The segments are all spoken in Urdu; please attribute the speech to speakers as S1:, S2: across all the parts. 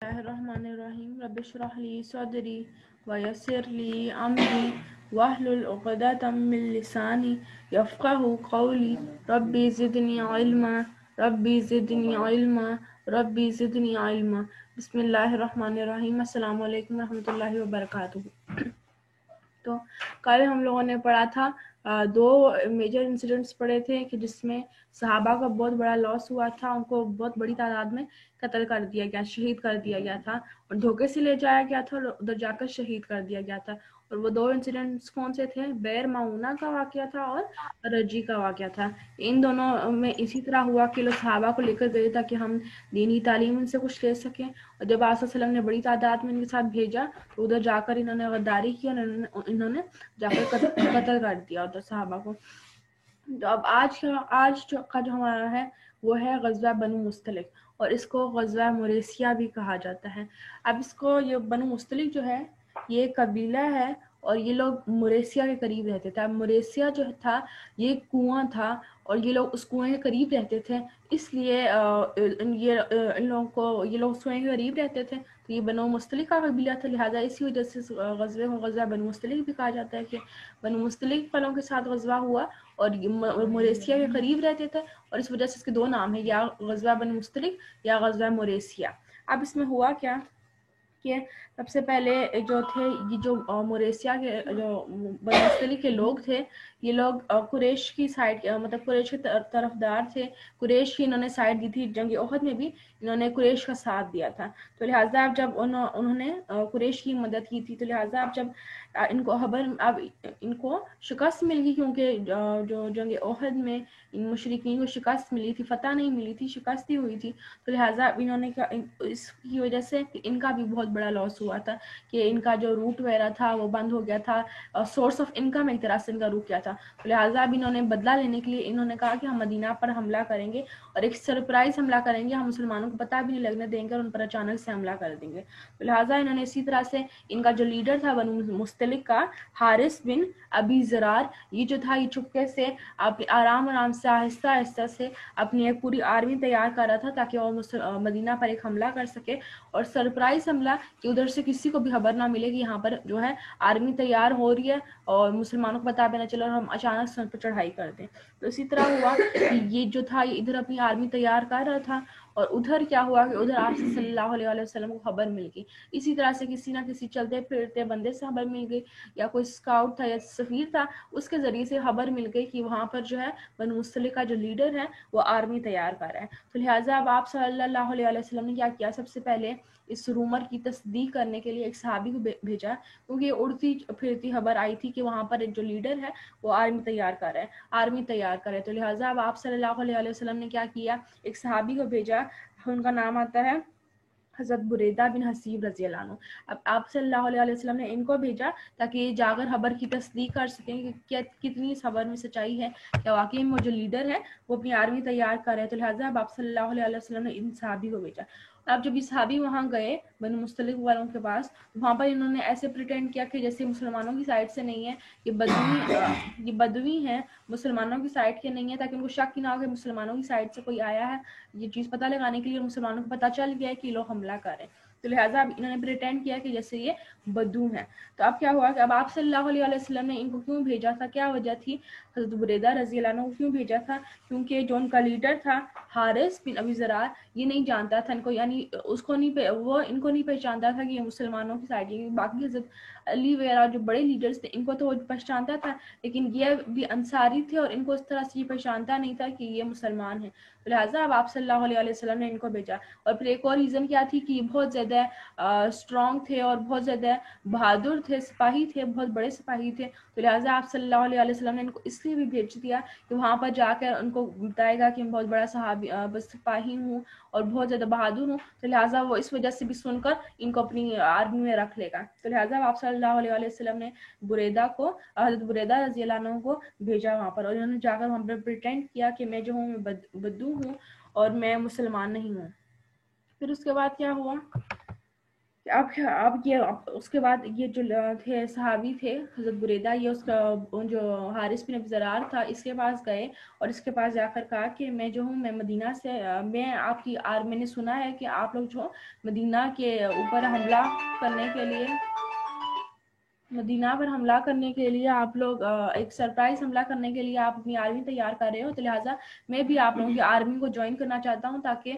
S1: الرحمن الرحیم رب اشرح لی صدری ویسر لی امری واحلل عقدۃ من لسانی یفقهوا قولی ربی زدنی علما ربی زدنی علما ربی زدنی علما بسم اللہ الرحمن الرحیم۔ السلام علیکم ورحمۃ اللہ وبرکاتہ۔ تو کل ہم لوگوں نے پڑھا تھا دو میجر انسیڈنٹس پڑھے تھے کہ جس میں صحابہ کا بہت بڑا لاس ہوا تھا، ان کو بہت بڑی تعداد میں قتل کر دیا گیا، شہید کر دیا گیا تھا، اور دھوکے سے لے جایا گیا تھا اور ادھر جا کر شہید کر دیا گیا تھا۔ اور وہ دو انسیڈنٹس کون سے تھے؟ بیر معونہ کا واقعہ تھا اور رجی کا واقعہ تھا۔ ان دونوں میں اسی طرح ہوا کہ لوگ صحابہ کو لے کر گئے تاکہ ہم دینی تعلیم ان سے کچھ لے سکیں، اور جب آپ صلی اللہ علیہ وسلم نے بڑی تعداد میں ان کے ساتھ بھیجا تو ادھر جا کر انہوں نے غداری کی اور انہوں نے جا کر قتل کر دیا ادھر صحابہ کو۔ تو اب آج کا جو ہمارا ہے وہ ہے غزوہ بنو مستلق، اور اس کو غزوہ موریسیہ بھی کہا جاتا ہے۔ اب اس کو یہ بنو مستلق جو ہے یہ قبیلہ ہے اور یہ لوگ موریسیہ کے قریب رہتے تھے۔ اب موریسیہ جو تھا یہ کنواں تھا اور یہ لوگ اس کنویں کے قریب رہتے تھے، اس لیے ان لوگوں کو یہ لوگ اس کنویں کے قریب رہتے تھے تو یہ بنو مستلق کا قبیلہ تھا، لہٰذا اسی وجہ سے غزوے کو غزوہ بنو مستلق بھی کہا جاتا ہے کہ بنو مستلق والوں کے ساتھ غزوہ ہوا اور موریسیہ کے قریب رہتے تھے، اور اس وجہ سے اس کے دو نام ہیں، یا غزوہ بنو مستلق یا غزوہ موریسیہ۔ اب اس میں ہوا کیا کہ سب سے پہلے جو تھے یہ جو موریسیہ کے جو بنو مستلق کے لوگ تھے، یہ لوگ قریش کی سائڈ مطلب قریش کے طرفدار تھے، قریش کی انہوں نے سائڈ دی تھی، جنگ احد میں بھی انہوں نے قریش کا ساتھ دیا تھا، تو لہٰذا اب جب انہوں نے قریش کی مدد کی تھی تو لہٰذا اب جب ان کو شکست مل گئی، کیونکہ جو جنگ احد میں ان مشرکین کو شکست ملی تھی، فتح نہیں ملی تھی، شکست ہی ہوئی تھی، تو لہٰذا انہوں نے اس کی وجہ سے ان کا بھی بہت بڑا لاس ہوا تھا کہ ان کا جو روٹ وغیرہ تھا وہ بند ہو گیا تھا، سورس آف انکم ایک طرح سے ان کا رک گیا تھا، تو لہٰذا اب انہوں نے بدلہ لینے کے لیے انہوں نے کہا کہ ہم مدینہ پر حملہ کریں گے اور ایک سرپرائز حملہ کریں گے، ہم مسلمانوں کو پتہ بھی نہیں لگنے دیں گے اور ان پر اچانک سے حملہ کر دیں گے۔ تو لہٰذا انہوں نے اسی طرح سے ان کا جو لیڈر تھا بنو مستلق کا حارث بن ابی زرار، یہ جو تھا یہ چپکے سے آرام سے آہستہ آہستہ سے اپنی ایک پوری آرمی تیار کر رہا تھا تاکہ وہ مدینہ پر ایک حملہ کر سکے، اور سرپرائز حملہ کہ ادھر سے کسی کو بھی خبر نہ ملے کہ یہاں پر جو ہے آرمی تیار ہو رہی ہے اور مسلمانوں کو پتہ بھی نہ چلے اور ہم اچانک سے ان پر چڑھائی کر دیں۔ تو اسی طرح ہوا کہ یہ جو تھا یہ ادھر اپنی آرمی تیار کر رہا تھا، اور ادھر کیا ہوا کہ ادھر آپ صلی اللہ علیہ وسلم کو خبر مل گئی، اسی طرح سے کسی نہ کسی چلتے پھرتے بندے سے خبر مل گئی، یا کوئی اسکاؤٹ تھا یا سفیر تھا اس کے ذریعے سے خبر مل گئی کہ وہاں پر جو ہے بنو مستلق کا جو لیڈر ہے وہ آرمی تیار کر رہا ہے۔ تو لہٰذا اب آپ صلی اللہ علیہ وسلم نے کیا کیا؟ سب سے پہلے اس رومر کی تصدیق کرنے کے لیے ایک صحابی کو بھیجا، کیونکہ یہ اڑتی پھرتی خبر آئی تھی کہ وہاں پر جو لیڈر ہے وہ آرمی تیار کر رہا ہے، آرمی تیار کرے، تو لہٰذا اب آپ صلی اللہ علیہ وسلم نے کیا کیا؟ ایک صحابی کو بھیجا، ان کا نام آتا ہے حضرت بریدہ بن حصیب رضی اللہ عنہ۔ اب آپ صلی اللہ علیہ وسلم نے ان کو بھیجا تاکہ یہ جا کر خبر کی تصدیق کر سکیں کہ کتنی اس خبر میں سچائی ہے، کیا واقعی وہ جو لیڈر ہے وہ اپنی آرمی تیار کر رہے، تو لہٰذا اب آپ صلی اللہ علیہ وسلم نے ان صحابی کو بھیجا۔ اب جب یہ صحابی وہاں گئے بنو مستلق والوں کے پاس، وہاں پر انہوں نے ایسے پریٹینڈ کیا کہ جیسے مسلمانوں کی سائڈ سے نہیں ہے، یہ بدوی ہیں، مسلمانوں کی سائڈ کے نہیں ہیں، تاکہ ان کو شک ہی نہ ہو کہ مسلمانوں کی سائڈ سے کوئی آیا ہے، یہ چیز پتہ لگانے کے لیے مسلمانوں کو پتہ چل گیا ہے کہ یہ لوگ حملہ کر رہے ہیں، تو لہٰذا اب انہوں نے پریٹینڈ کیا کہ جیسے یہ بدو ہیں۔ تو اب کیا ہوا کہ اب آپ صلی اللہ علیہ وسلم نے ان کو کیوں بھیجا تھا، کیا وجہ تھی؟ حضرت بریدہ رضی اللہ عنہ کو کیوں بھیجا تھا؟ کیونکہ جو ان کا لیڈر تھا حارث بن ابی زرار، یہ نہیں جانتا تھا ان کو، یعنی وہ ان کو نہیں پہچانتا تھا کہ یہ مسلمانوں کی سائڈ ہے، باقی حضرت علی وغیرہ جو بڑے لیڈرز تھے ان کو تو وہ پہچانتا تھا، لیکن یہ بھی انصاری تھے اور ان کو اس طرح سے یہ پہچانتا نہیں تھا کہ یہ مسلمان ہیں، تو لہٰذا اب آپ صلی اللہ علیہ وسلم نے ان کو بھیجا۔ اور پھر ایک اور ریزن کیا تھی کہ یہ بہت زیادہ اسٹرانگ تھے اور بہت زیادہ بہادر تھے، سپاہی تھے، بہت بڑے سپاہی تھے، تو لہٰذا آپ صلی اللہ علیہ وسلم نے ان کو اس لیے بھی بھیج دیا کہ وہاں پر جا کر ان کو بتائے گا کہ میں بہت بڑا سپاہی ہوں اور بہت زیادہ بہادر ہوں، تو لہٰذا وہ اس وجہ سے بھی سن کر ان کو اپنی آرمی میں رکھ لے گا، تو لہٰذا آپ صلی اللہ علیہ وسلم نے حضرت بریدہ رضی اللہ عنہ کو بھیجا وہاں پر، اور انہوں نے جا کر وہاں پر پریٹینڈ کیا کہ میں جو ہوں میں بدو ہوں اور میں مسلمان نہیں ہوں۔ پھر اس کے بعد کیا ہوا اب یہ اس کے بعد یہ جو تھے صحابی تھے حضرت بریدہ، یہ اس کا جو حارث بن ابی ضرار تھا اس کے پاس گئے اور اس کے پاس جا کر کہا کہ میں جو ہوں میں مدینہ سے میں آپ کی میں نے سنا ہے کہ آپ لوگ جو مدینہ کے اوپر حملہ کرنے کے لیے آپ لوگ ایک سرپرائز حملہ کرنے کے لیے آپ اپنی آرمی تیار کر رہے ہو، تو لہٰذا میں بھی آپ لوگوں کی آرمی کو جوائن کرنا چاہتا ہوں تاکہ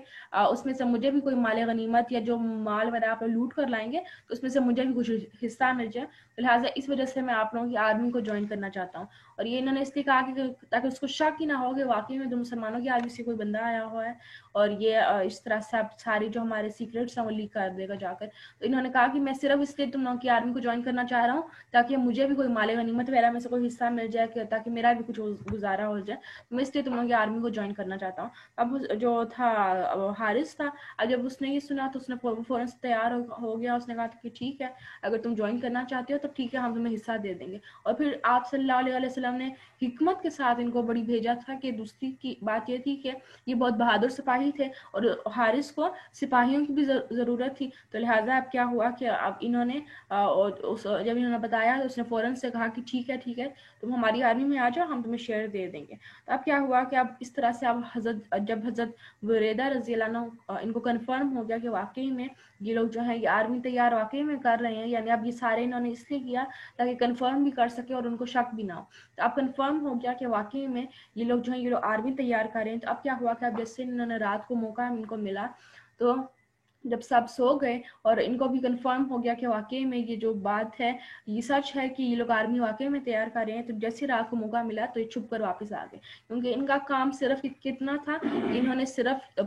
S1: اس میں سے مجھے بھی کوئی مال غنیمت یا جو مال وغیرہ آپ لوگ لوٹ کر لائیں گے تو اس میں سے مجھے بھی کچھ حصہ مل جائے، تو لہٰذا اس وجہ سے میں آپ لوگوں کی آرمی کو جوائن کرنا چاہتا ہوں۔ اور یہ انہوں نے اس لیے کہا کہ تاکہ اس کو شک ہی نہ ہو کہ واقعی میں جو مسلمانوں کی آرمی سے کوئی بندہ آیا ہوا ہے اور یہ اس طرح سے ساری جو ہمارے سیکریٹس ہیں وہ لیک کر دے گا جا کر۔ تو انہوں نے کہا کہ میں صرف اس لیے تم لوگوں کی آرمی کو جوائن کرنا چاہ رہا ہوں تاکہ مجھے بھی کوئی مال غنیمت وغیرہ میں سے کوئی حصہ مل جائے کہ تاکہ میرا بھی کچھ گزارا ہو جائے، میں اس لیے تم لوگوں کی آرمی کو جوائن کرنا چاہتا ہوں۔ اب جو تھا حارث تھا، اب جب اس نے یہ سنا تو اس نے فوراً سے تیار ہو گیا، اس نے کہا کہ ٹھیک ہے اگر تم جوائن کرنا چاہتے ہو تو ٹھیک ہے ہم تمہیں حصہ دے دیں گے۔ اور پھر آپ صلی اللہ علیہ وسلم نے حکمت کے ساتھ ان کو بڑی بھیجا تھا کہ دوسری کی بات یہ تھی کہ یہ بہت بہادر سپاہی تھے اور حارث کو سپاہیوں کی بھی ضرورت تھی، تو لہٰذا اب کیا ہوا کہ اب انہوں نے جب انہوں نے بتایا تو اس نے فوراً سے کہا کہ ٹھیک ہے تم ہماری آرمی میں آ جاؤ، ہم تمہیں شیئر دے دیں گے۔ تو اب کیا ہوا کہ اب اس طرح سے اب جب حضرت بریدہ رضی اللہ عنہ ان کو کنفرم ہو گیا کہ واقعی میں یہ لوگ جو ہیں یہ آرمی تیار واقعی میں کر رہے ہیں، یعنی اب یہ سارے انہوں نے اس لیے کیا تاکہ کنفرم بھی کر سکے اور ان کو شک بھی نہ ہو، تو اب کنفرم ہو گیا کہ واقعی میں یہ لوگ جو ہیں یہ لوگ آرمی تیار کر رہے ہیں۔ تو اب کیا ہوا کہ اب جیسے انہوں نے رات کو موقع ان کو ملا تو جب سب سو گئے اور ان کو بھی کنفرم ہو گیا کہ واقعی میں یہ جو بات ہے یہ سچ ہے کہ یہ لوگ آرمی واقعی میں تیار کر رہے ہیں، تو جیسے رات کو موقع ملا تو یہ چھپ کر واپس آ گئے، کیونکہ ان کا کام صرف کتنا تھا کہ انہوں نے صرف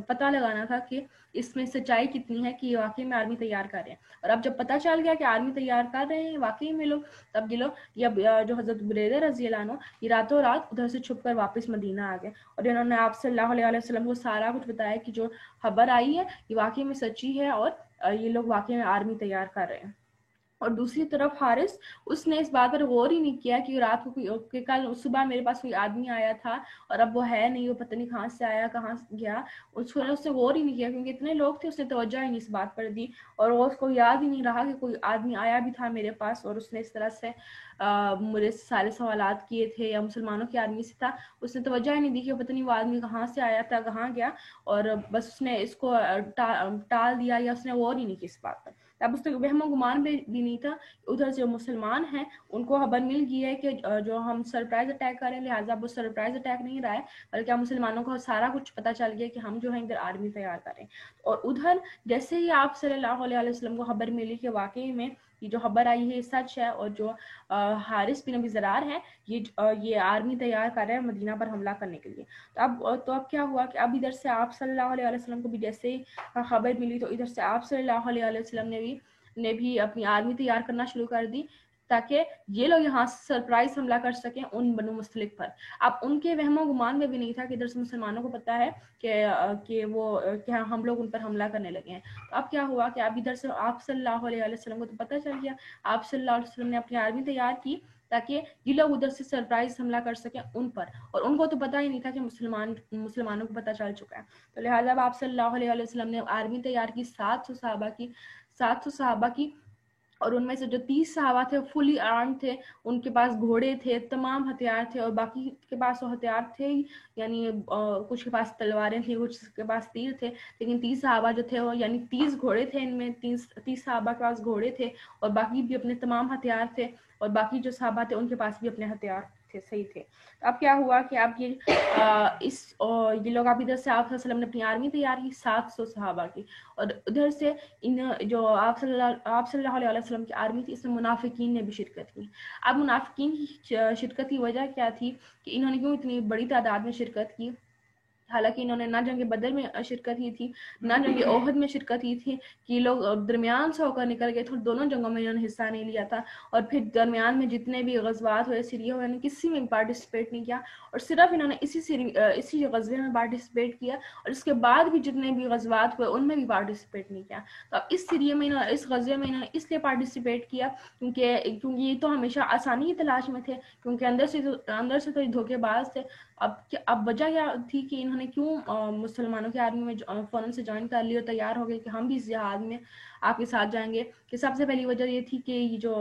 S1: پتہ لگانا تھا کہ اس میں سچائی کتنی ہے کہ یہ واقعی میں آرمی تیار کر رہے ہیں۔ اور اب جب پتہ چل گیا کہ آرمی تیار کر رہے ہیں واقعی میں لوگ، تب یہ لوگ جو حضرت بریدہ رضی اللہ عنہ یہ راتوں رات ادھر سے چھپ کر واپس مدینہ آ گئے اور انہوں نے آپ صلی اللہ علیہ وسلم کو سارا کچھ بتایا کہ جو خبر آئی ہے یہ واقعی میں سچی ہے اور یہ لوگ واقعی میں آرمی تیار کر رہے ہیں۔ اور دوسری طرف حارث اس نے اس بات پر غور ہی نہیں کیا کہ رات کو کہ کل صبح میرے پاس کوئی آدمی آیا تھا اور اب وہ ہے نہیں، وہ پتہ نہیں کہاں سے آیا کہاں گیا، اس نے غور ہی نہیں کیا کیونکہ اتنے لوگ تھے، اس نے توجہ ہی نہیں اس بات پر دی اور وہ اس کو یاد ہی نہیں رہا کہ کوئی آدمی آیا بھی تھا میرے پاس اور اس نے اس طرح سے مجھے سارے سوالات کیے تھے یا مسلمانوں کی آرمی سے تھا، اس نے توجہ ہی نہیں دی کہ پتہ نہیں وہ آدمی کہاں سے آیا تھا کہاں گیا، اور بس اس نے اس کو ٹال دیا یا اس نے غور ہی نہیں کی اس بات پر۔ اب اس نے وہم و گمان بھی نہیں تھا، ادھر سے جو مسلمان ہیں ان کو خبر مل گئی ہے کہ جو ہم سرپرائز اٹیک کر رہے ہیں، لہٰذا وہ سرپرائز اٹیک نہیں رہا ہے بلکہ مسلمانوں کو سارا کچھ پتہ چل گیا کہ ہم جو ہیں ادھر آرمی تیار کر رہے ہیں۔ اور ادھر جیسے ہی آپ صلی اللہ علیہ وسلم کو خبر ملی کہ واقعی میں یہ جو خبر آئی ہے سچ ہے اور جو حارث بن ابی ضرار ہے یہ آرمی تیار کر رہے ہیں مدینہ پر حملہ کرنے کے لیے، تو اب کیا ہوا کہ اب ادھر سے آپ صلی اللہ علیہ وسلم کو بھی جیسے ہی خبر ملی تو ادھر سے آپ صلی اللہ علیہ وسلم نے بھی اپنی آرمی تیار کرنا شروع کر دی تاکہ یہ لوگ یہاں سے سرپرائز حملہ کر سکیں ان بنو مستلق پر۔ اب ان کے وہم و گمان میں بھی نہیں تھا کہ ادھر سے مسلمانوں کو پتہ ہے کہ ہم لوگ ان پر حملہ کرنے لگے ہیں۔ تو اب کیا ہوا کہ اب ادھر سے آپ صلی اللہ علیہ وسلم کو تو پتہ چل گیا، آپ صلی اللہ علیہ وسلم نے اپنی آرمی تیار کی تاکہ یہ لوگ ادھر سے سرپرائز حملہ کر سکیں ان پر، اور ان کو تو پتہ ہی نہیں تھا کہ مسلمانوں کو پتہ چل چکا ہے۔ تو لہٰذا اب آپ صلی اللہ علیہ وسلم نے آرمی تیار کی 700 صحابہ کی، اور ان میں سے جو 30 صحابہ تھے فلی آرم تھے، ان کے پاس گھوڑے تھے، تمام ہتھیار تھے، اور باقی کے پاس وہ ہتھیار تھے ہی، یعنی کچھ کے پاس تلواریں تھیں، کچھ کے پاس تیر تھے، لیکن 30 صحابہ جو تھے وہ یعنی 30 گھوڑے تھے، ان میں 30 صحابہ کے پاس گھوڑے تھے اور باقی بھی اپنے تمام ہتھیار تھے، اور باقی جو صحابہ تھے ان کے پاس بھی اپنے ہتھیار تھے، صحیح تھے۔ اب کیا ہوا کہ اب یہ لوگ اب ادھر سے آپ صلی اللہ علیہ وسلم نے اپنی آرمی تیار کی 700 صحابہ کی، اور ادھر سے جو آپ صلی اللہ علیہ وسلم کی آرمی تھی اس میں منافقین نے بھی شرکت کی۔ اب منافقین کی شرکت کی وجہ کیا تھی کہ انہوں نے کیوں اتنی بڑی تعداد میں شرکت کی؟ حالانکہ انہوں نے نہ جنگ بدر میں شرکت کی تھی نہ جنگ احد میں شرکت کی تھی، کہ یہ لوگ درمیان سے ہو کر نکل گئے تھے، دونوں جنگوں میں انہوں نے حصہ نہیں لیا تھا، اور پھر درمیان میں جتنے بھی غزوات ہوئے سیریہ ہوئے انہوں نے کسی میں بھی پارٹیسپیٹ نہیں کیا، اور صرف انہوں نے اسی غزوے میں پارٹیسپیٹ کیا، اور اس کے بعد بھی جتنے بھی غزوات ہوئے ان میں بھی پارٹیسپیٹ نہیں کیا۔ تو اب اس غزوے میں انہوں نے اس لیے پارٹیسپیٹ کیا کیونکہ یہ تو ہمیشہ آسانی کی تلاش میں تھے، کیونکہ اندر سے تو دھوکے باز تھے، اب وجہ کیا تھی کہ انہوں نے کیوں مسلمانوں کی آرمی میں فوراً سے جوائن کر لی اور تیار ہو گئے کہ ہم بھی اس جہاد میں آپ کے ساتھ جائیں گے؟ کہ سب سے پہلی وجہ یہ تھی کہ یہ جو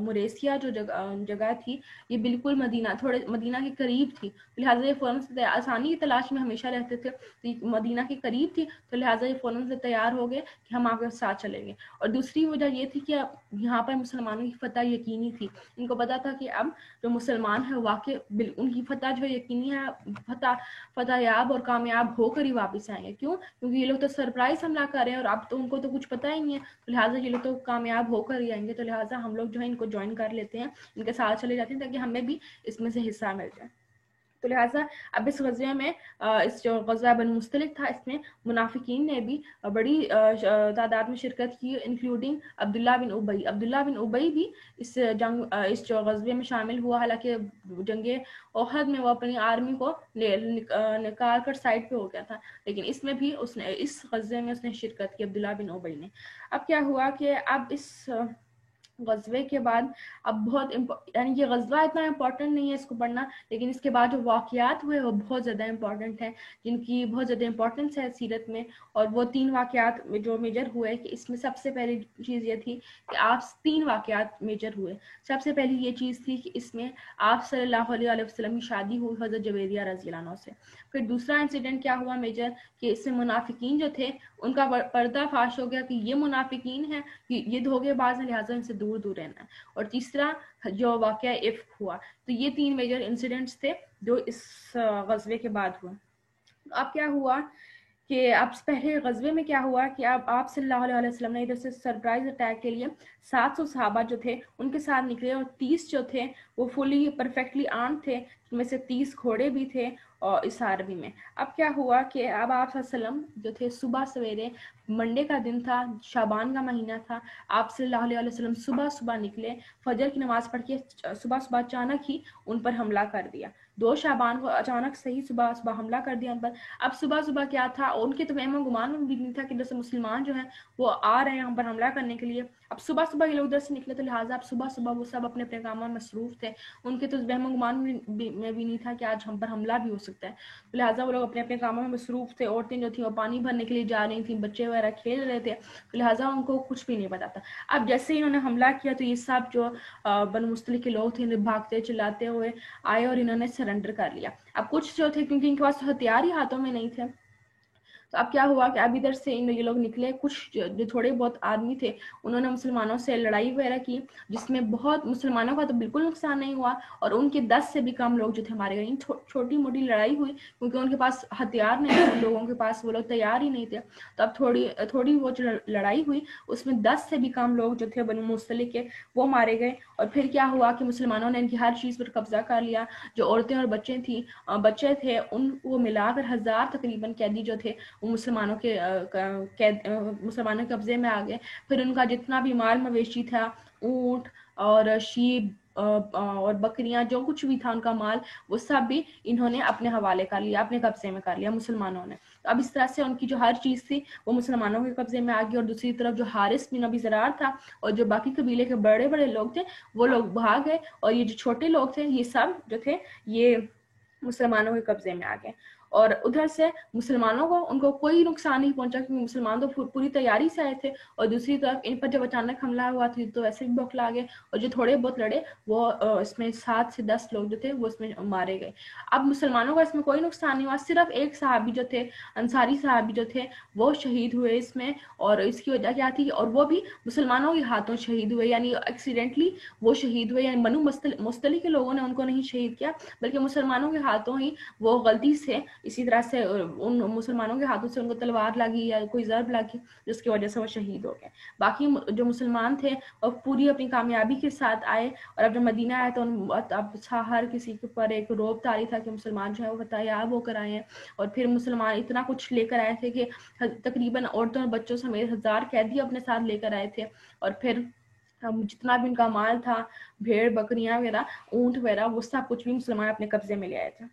S1: موریسیا جو جگہ تھی یہ بالکل مدینہ کے قریب تھی، لہٰذا یہ فوراً سے آسانی کی تلاش میں ہمیشہ رہتے تھے، تو مدینہ کے قریب تھی، تو لہٰذا یہ فوراً سے تیار ہو گئے کہ ہم آپ کے ساتھ چلیں گے۔ اور دوسری وجہ یہ تھی کہ یہاں پر مسلمانوں کی فتح یقینی تھی، ان کو پتا تھا کہ اب جو مسلمان ہیں واقع ان کی فتح جو یقینی ہے، فتح یاب اور کامیاب ہو کر ہی واپس آئیں گے۔ کیوں؟ کیونکہ یہ لوگ تو سرپرائز حملہ کر رہے ہیں اور اب تو ان کو تو کچھ پتہ ہی نہیں ہے، تو لہٰذا یہ لوگ تو کامیاب ہو کر ہی آئیں گے، تو لہٰذا ہم لوگ جو ہے ان کو جوائن کر لیتے ہیں، ان کے ساتھ چلے جاتے ہیں تاکہ ہمیں بھی اس میں سے حصہ مل جائے۔ تو لہٰذا اب اس غزوے میں اس جو غزوہ بنو مستلق تھا، اس میں منافقین نے بھی بڑی تعداد میں شرکت کی، انکلوڈنگ عبداللہ بن ابی بھی اس جو غزوے میں شامل ہوا۔ حالانکہ جنگ احد میں وہ اپنی آرمی کو نکال کر سائڈ پہ ہو گیا تھا، لیکن اس میں بھی اس غزوے میں اس نے شرکت کی، عبداللہ بن ابی نے۔ اب کیا ہوا کہ اب اس غزوے کے بعد اب یعنی یہ غزوہ اتنا امپورٹنٹ نہیں ہے اس کو پڑھنا، لیکن اس کے بعد جو واقعات ہوئے وہ بہت زیادہ امپورٹنٹ ہیں، جن کی بہت زیادہ امپورٹنس ہے سیرت میں۔ اور وہ 3 واقعات جو میجر ہوئے کہ اس میں سب سے پہلی چیز یہ تھی کہ آپ 3 واقعات میجر ہوئے۔ سب سے پہلی یہ چیز تھی کہ اس میں آپ صلی اللہ علیہ وسلم کی شادی ہوئی حضرت جویریہ رضی اللہ عنہ سے۔ پھر دوسرا انسیڈنٹ کیا ہوا میجر کہ اس میں منافقین جو تھے ان کا پردہ فاش ہو گیا کہ یہ منافقین ہیں، یہ دھوکے باز ہیں، لہٰذا ان سے دور دور رہنا ہے۔ اور تیسرا جو واقعہ افک ہوا۔ تو یہ 3 میجر انسیڈنٹس تھے جو اس غزوے کے بعد ہوئے۔ اب کیا ہوا کہ اب پہلے غزوے میں کیا ہوا کہ اب آپ صلی اللہ علیہ وسلم نے ادھر سے سرپرائز اٹیک کے لیے 700 صحابہ جو تھے ان کے ساتھ نکلے، اور 30 جو تھے وہ فلی پرفیکٹلی آرمڈ تھے، جن میں سے 30 گھوڑے بھی تھے اور اس آرمی میں۔ اب کیا ہوا کہ اب آپ صلی اللہ علیہ وسلم جو تھے صبح سویرے، منڈے کا دن تھا، شعبان کا مہینہ تھا، آپ صلی اللہ علیہ وسلم صبح نکلے، فجر کی نماز پڑھ کے صبح اچانک ہی ان پر حملہ کر دیا۔ 2 شعبان کو اچانک سے ہی صبح حملہ کر دیا ان پر۔ اب صبح کیا تھا، ان کے تو وہم و گمان میں بھی نہیں تھا کہ جیسے مسلمان جو ہیں وہ آ رہے ہیں ہم پر حملہ کرنے کے لیے۔ اب صبح یہ لوگ ادھر سے نکلے، تو لہٰذا اب صبح وہ سب اپنے کاموں میں مصروف تھے، ان کے تو وہم و گمان میں بھی نہیں تھا کہ آج ہم پر حملہ بھی ہو سکتا ہے، تو لہٰذا وہ لوگ اپنے کاموں میں مصروف تھے۔ عورتیں جو تھیں وہ پانی بھرنے کے لیے جا رہی تھیں، بچے وغیرہ کھیل رہے تھے، تو لہٰذا ان کو کچھ بھی نہیں پتا تھا۔ اب جیسے ہی انہوں نے حملہ کیا تو یہ سب جو بنو مستلق کے لوگ تھے بھاگتے چلاتے ہوئے آئے اور انہوں نے سرنڈر کر لیا۔ اب کچھ جو تھے کیونکہ ان کے پاس ہتھیار ہی ہاتھوں میں نہیں تھے، تو اب کیا ہوا کہ اب ادھر سے یہ لوگ نکلے، کچھ جو تھوڑے بہت آدمی تھے انہوں نے مسلمانوں سے لڑائی وغیرہ کی، جس میں بہت مسلمانوں کا تو بالکل نقصان نہیں ہوا، اور ان کے 10 سے بھی کم لوگ جو تھے مارے گئے۔ چھوٹی موٹی لڑائی ہوئی کیونکہ ان کے پاس ہتھیار نہیں تھے، ان لوگوں کے پاس، وہ لوگ تیار ہی نہیں تھے، تو اب تھوڑی وہ جو لڑائی ہوئی اس میں 10 سے بھی کم لوگ جو تھے بنو مستلق کے وہ مارے گئے۔ اور پھر کیا ہوا کہ مسلمانوں نے ان کی ہر چیز پر قبضہ کر لیا، جو عورتیں اور بچے تھے ان کو ملا کر 1000 تقریباً قیدی جو تھے وہ مسلمانوں کے قبضے میں آ گئے۔ پھر ان کا جتنا بھی مال مویشی تھا، اونٹ اور شیپ اور بکریاں، جو کچھ بھی تھا ان کا مال، وہ سب بھی انہوں نے اپنے حوالے کر لیا، اپنے قبضے میں کر لیا مسلمانوں نے۔ تو اب اس طرح سے ان کی جو ہر چیز تھی وہ مسلمانوں کے قبضے میں آ گئی، اور دوسری طرف جو حارث بن ابی ذرار تھا اور جو باقی قبیلے کے بڑے بڑے لوگ تھے وہ لوگ بھاگ گئے، اور یہ جو چھوٹے لوگ تھے یہ سب جو تھے یہ مسلمانوں کے قبضے میں آ گئے۔ اور ادھر سے مسلمانوں کو ان کو کوئی نقصان نہیں پہنچا کیونکہ مسلمان تو پوری تیاری سے آئے تھے، اور دوسری طرف ان پر جب اچانک حملہ ہوا تو ایسے بھی بوکھلا گئے، اور جو تھوڑے بہت لڑے وہ اس میں 7 سے 10 لوگ جو تھے وہ اس میں مارے گئے۔ اب مسلمانوں کا اس میں کوئی نقصان نہیں ہوا، صرف ایک صحابی جو تھے، انصاری صحابی جو تھے وہ شہید ہوئے اس میں، اور اس کی وجہ کیا تھی، اور وہ بھی مسلمانوں کے ہاتھوں شہید ہوئے، یعنی ایکسیڈنٹلی وہ شہید ہوئے، یعنی بنو مستلق کے لوگوں نے ان کو نہیں شہید کیا بلکہ مسلمانوں کے ہاتھوں ہی وہ غلطی سے، اسی طرح سے ان مسلمانوں کے ہاتھوں سے ان کو تلوار لگی یا کوئی ضرب لگی جس کی وجہ سے وہ شہید ہو گئے۔ باقی جو مسلمان تھے وہ پوری اپنی کامیابی کے ساتھ آئے، اور اب جب مدینہ آئے تو اب ہر کسی کے اوپر ایک روب طاری تھا کہ مسلمان جو ہے وہ فتحیاب ہو کر آئے ہیں، اور پھر مسلمان اتنا کچھ لے کر آئے تھے کہ تقریباً عورتوں اور بچوں سمیت 1000 قیدی اپنے ساتھ لے کر آئے تھے، اور پھر جتنا بھی ان کا مال تھا، بھیڑ بکریاں وغیرہ، اونٹ وغیرہ، وہ سب کچھ بھی مسلمان اپنے قبضے میں لے آئے تھے۔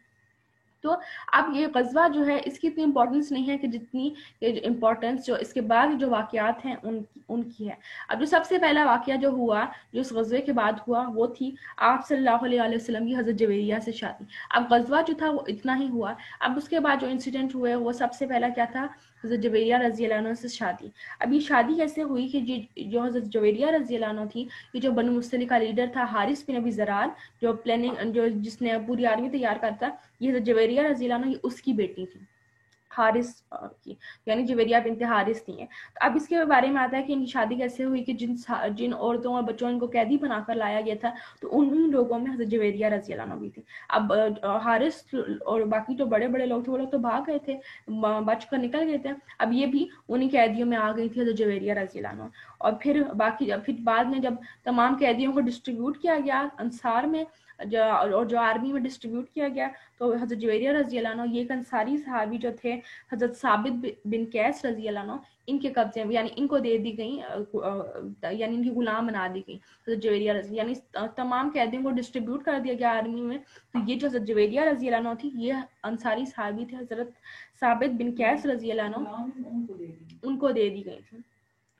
S1: تو اب یہ غزوہ جو ہے اس کی اتنی امپورٹنس نہیں ہے کہ جتنی امپورٹنس جو اس کے بعد جو واقعات ہیں ان کی ہے۔ اب جو سب سے پہلا واقعہ جو ہوا، جو اس غزوے کے بعد ہوا، وہ تھی آپ صلی اللہ علیہ وسلم کی حضرت جویریہ سے شادی۔ اب غزوہ جو تھا وہ اتنا ہی ہوا، اب اس کے بعد جو انسیڈنٹ ہوئے وہ سب سے پہلا کیا تھا، حضرت جویریہ رضی اللہ عنہ سے شادی۔ اب یہ شادی کیسے ہوئی کہ جو حضرت جویریہ رضی اللہ عنہ تھی، یہ جو بنو مصطلق کا لیڈر تھا حارث بن ابی ذرار، جو پلاننگ جس نے پوری آرمی تیار کرتا، یہ حضرت جویریہ رضی اللہ عنہ یہ اس کی بیٹی تھی، حارث کی، یعنی جویریہ بنت حارث تھی ہیں۔ تو اب اس کے بارے میں آتا ہے کہ ان کی شادی کیسے ہوئی کہ جن عورتوں اور بچوں کو قیدی بنا کر لایا گیا تھا، تو ان لوگوں میں حضرت جویریہ رضی اللہ عنہ بھی تھی۔ اب حارث اور باقی جو بڑے بڑے لوگ تھے وہ لوگ تو بھاگ گئے تھے، بچ کر نکل گئے تھے، اب یہ بھی انہی قیدیوں میں آ گئی تھی حضرت جویریہ رضی اللہ عنہ۔ اور پھر بعد میں جب تمام قیدیوں کو ڈسٹریبیوٹ کیا گیا انصار میں، اور جو آرمی میں ڈسٹریبیوٹ کیا گیا، تو حضرت جویریہ رضی اللہ عنہ یہ ایک انصاری صحابی جو تھے حضرت ثابت بن قیس رضی اللہ عنہ، ان کے قبضے میں، یعنی ان کو دے دی گئی، یعنی ان کی غلام بنا دی گئی حضرت جویریہ رضی، یعنی تمام قیدیوں کو ڈسٹریبیوٹ کر دیا گیا آرمی میں۔ تو یہ جو حضرت جویریہ رضی اللہ عنہ تھی، یہ انصاری صحابی تھے حضرت ثابت بن قیس رضی اللہ عنہ، ان کو دے دی گئی تھی۔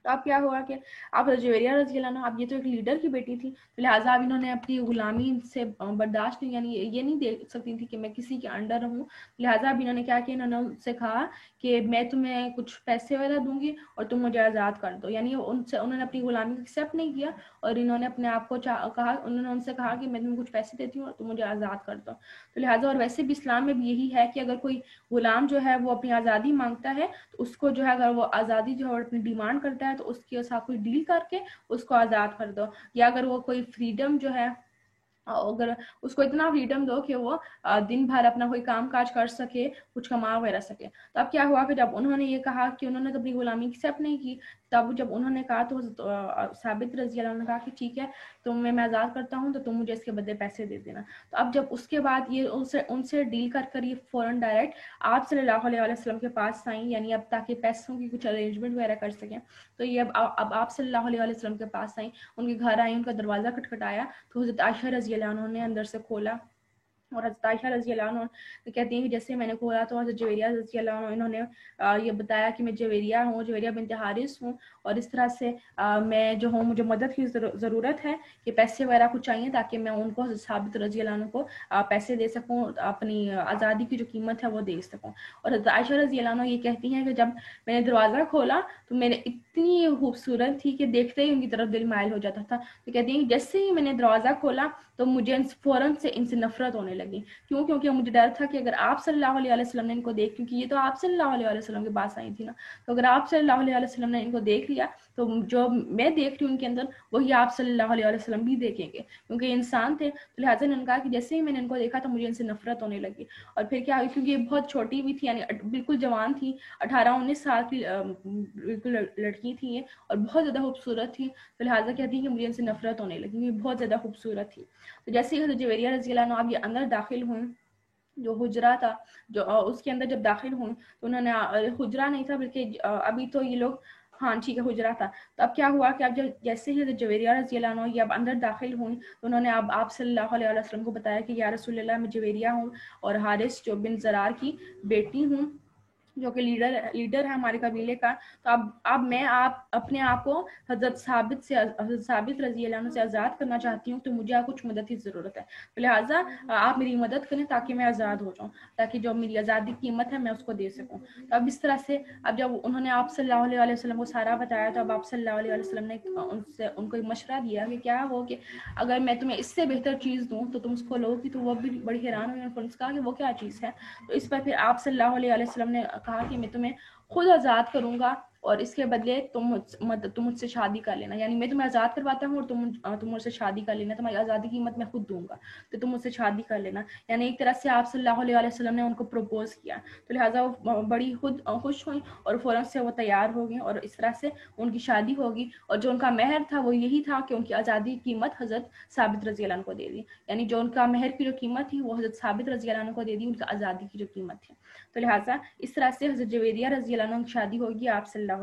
S1: تو اب کیا ہوا کہ اب جویریہ رضی اللہ عنہ، اب یہ تو ایک لیڈر کی بیٹی تھی، لہٰذا اب انہوں نے اپنی غلامی سے برداشت نہیں، یعنی یہ نہیں دیکھ سکتی تھی کہ میں کسی کے انڈر رہوں، لہٰذا اب انہوں نے کیا کہ انہوں نے ان سے کہا کہ میں تمہیں کچھ پیسے وغیرہ دوں گی اور تم مجھے آزاد کر دو، یعنی انہوں نے اپنی غلامی کو ایکسیپٹ نہیں کیا، اور انہوں نے اپنے آپ کو کہا، انہوں نے ان سے کہا کہ میں تمہیں کچھ پیسے دیتی ہوں اور تم مجھے آزاد کر دو۔ تو لہٰذا، اور ویسے بھی اسلام میں بھی یہی ہے کہ اگر کوئی غلام جو ہے وہ اپنی آزادی مانگتا ہے تو اس کو جو ہے، اگر وہ آزادی جو ہے اپنی ڈیمانڈ کرتا ہے تو اس کے ساتھ کوئی ڈیل کر کے اس کو آزاد کر دو، یا اگر وہ کوئی فریڈم جو ہے، اگر اس کو اتنا فریڈم دو کہ وہ دن بھر اپنا کوئی کام کاج کر سکے، کچھ کما وغیرہ سکے۔ تو اب کیا ہوا کہ جب انہوں نے یہ کہا کہ انہوں نے تو اپنی غلامی ایکسیپٹ نہیں کی، تب جب انہوں نے کہا تو ثابت رضی اللہ عنہ نے کہا کہ ٹھیک ہے، میں آزاد کرتا ہوں تو تم مجھے اس کے بدلے پیسے دے دینا۔ تو اب جب اس کے بعد یہ ان سے ڈیل کر یہ فوراً ڈائریکٹ آپ صلی اللہ علیہ وسلم کے پاس آئیں، یعنی اب تاکہ پیسوں کی کچھ ارینجمنٹ وغیرہ کر سکیں، تو یہ اب آپ صلی اللہ علیہ وسلم کے پاس آئیں، ان کے گھر آئیں، ان کا دروازہ کھٹکھٹایا تو حضرت عائشہ رضی اللہ عنہ نے اندر سے کھولا، اور حضرت عائشہ رضی اللہ عنہ کہتی ہیں کہ جیسے میں نے کھولا تو حضرت جویریہ رضی اللہ عنہ انہوں نے یہ بتایا کہ میں جویریہ ہوں، جویریہ بنت حارث ہوں، اور اس طرح سے میں جو ہوں مجھے مدد کی ضرورت ہے، کہ پیسے وغیرہ کچھ چاہیے تاکہ میں ان کو حضرت ثابت رضی اللہ عنہ کو پیسے دے سکوں، اپنی آزادی کی جو قیمت ہے وہ دے سکوں۔ اور حضرت عائشہ رضی اللہ عنہ یہ کہتی ہیں کہ جب میں نے دروازہ کھولا تو میں نے اتنی خوبصورت تھی کہ دیکھتے ہی ان کی طرف دل مائل ہو جاتا تھا۔ تو کہتی ہیں کہ جیسے ہی میں نے دروازہ کھولا تو مجھے فوراً سے ان سے نفرت ہونے لگی، کیونکہ مجھے ڈر تھا کہ اگر آپ صلی اللہ علیہ وسلم نے ان کو دیکھ، کیونکہ یہ تو آپ صلی اللہ علیہ وسلم کے پاس آئی تھی نا، تو اگر آپ صلی اللہ علیہ وسلم نے ان کو دیکھ لیا تو جو میں دیکھ رہی ہوں ان کے اندر وہی آپ صلی اللہ علیہ وسلم بھی دیکھیں گے، کیونکہ یہ انسان تھے۔ تو لہٰذا انہوں نے کہا کہ جیسے ہی میں نے ان کو دیکھا تو مجھے ان سے نفرت ہونے لگی۔ اور پھر کیا ہوئی، کیونکہ یہ بہت چھوٹی بھی تھی، یعنی بالکل جوان تھی، 18-19 سال کی بالکل لڑکی تھی یہ، اور بہت زیادہ خوبصورت تھی، تو لہٰذا کہتی ہیں کہ مجھے ان سے نفرت ہونے لگی، یہ بہت زیادہ خوبصورت تھی۔ تو جیسے ہی حضرت جویریہ رضی اللہ عنہ اب یہ اندر داخل ہوئیں، جو حجرہ تھا جو اس کے اندر جب داخل ہوئیں تو انہوں نے، حجرہ نہیں تھا بلکہ ابھی تو یہ لوگ، ہاں ٹھیک ہے حجرہ تھا، تو اب کیا ہوا کہ اب جیسے ہی حضرت جویریہ رضی اللہ عنہ یہ اب اندر داخل ہوئیں تو انہوں نے اب آپ صلی اللہ علیہ وسلم کو بتایا کہ یا رسول اللہ، میں جویریہ ہوں اور حارث جو بن ضرار کی بیٹی ہوں، جو کہ لیڈر ہے ہمارے قبیلے کا، تو اب میں اپنے آپ کو حضرت ثابت رضی اللہ عنہ سے آزاد کرنا چاہتی ہوں، تو مجھے کچھ مدد کی ضرورت ہے، تو لہٰذا آپ میری مدد کریں تاکہ میں آزاد ہو جاؤں، تاکہ جو میری آزادی کی قیمت ہے میں اس کو دے سکوں۔ تو اب اس طرح سے اب جب انہوں نے آپ صلی اللہ علیہ وسلم کو سارا بتایا تو اب آپ صلی اللہ علیہ وسلم نے ان کو ایک مشورہ دیا کہ کیا ہو کہ اگر میں تمہیں اس سے بہتر چیز دوں تو تم اس کو لو گی، تو وہ بھی بڑی حیران ہوئی، انہوں نے کہا کہ وہ کیا چیز ہے، تو اس پر پھر آپ صلی اللہ علیہ وسلم نے کہا کہ میں تمہیں خود آزاد کروں گا اور اس کے بدلے تم مجھ سے شادی کر لینا، یعنی میں تمہیں آزاد کرواتا ہوں اور تم مجھ سے شادی کر لینا، تمہاری آزادی کی قیمت میں خود دوں گا تو تم مجھ سے شادی کر لینا، یعنی ایک طرح سے آپ صلی اللہ علیہ وسلم نے ان کو پروپوز کیا، تو لہٰذا وہ بڑی خود خوش ہوئیں اور فوراً سے وہ تیار ہو گئیں، اور اس طرح سے ان کی شادی ہوگی، اور جو ان کا مہر تھا وہ یہی تھا کہ ان کی آزادی کی قیمت حضرت ثابت رضی اللہ عنہ کو دے دی، یعنی جو ان کا مہر کی جو قیمت تھی وہ حضرت ثابت رضی اللہ عنہ کو دے دی، ان کا آزادی کی جو قیمت تھی۔ تو لہٰذا اس طرح سے حضرت جویریہ رضی اللہ عنہ کی شادی ہوگی آپ صلی اللہ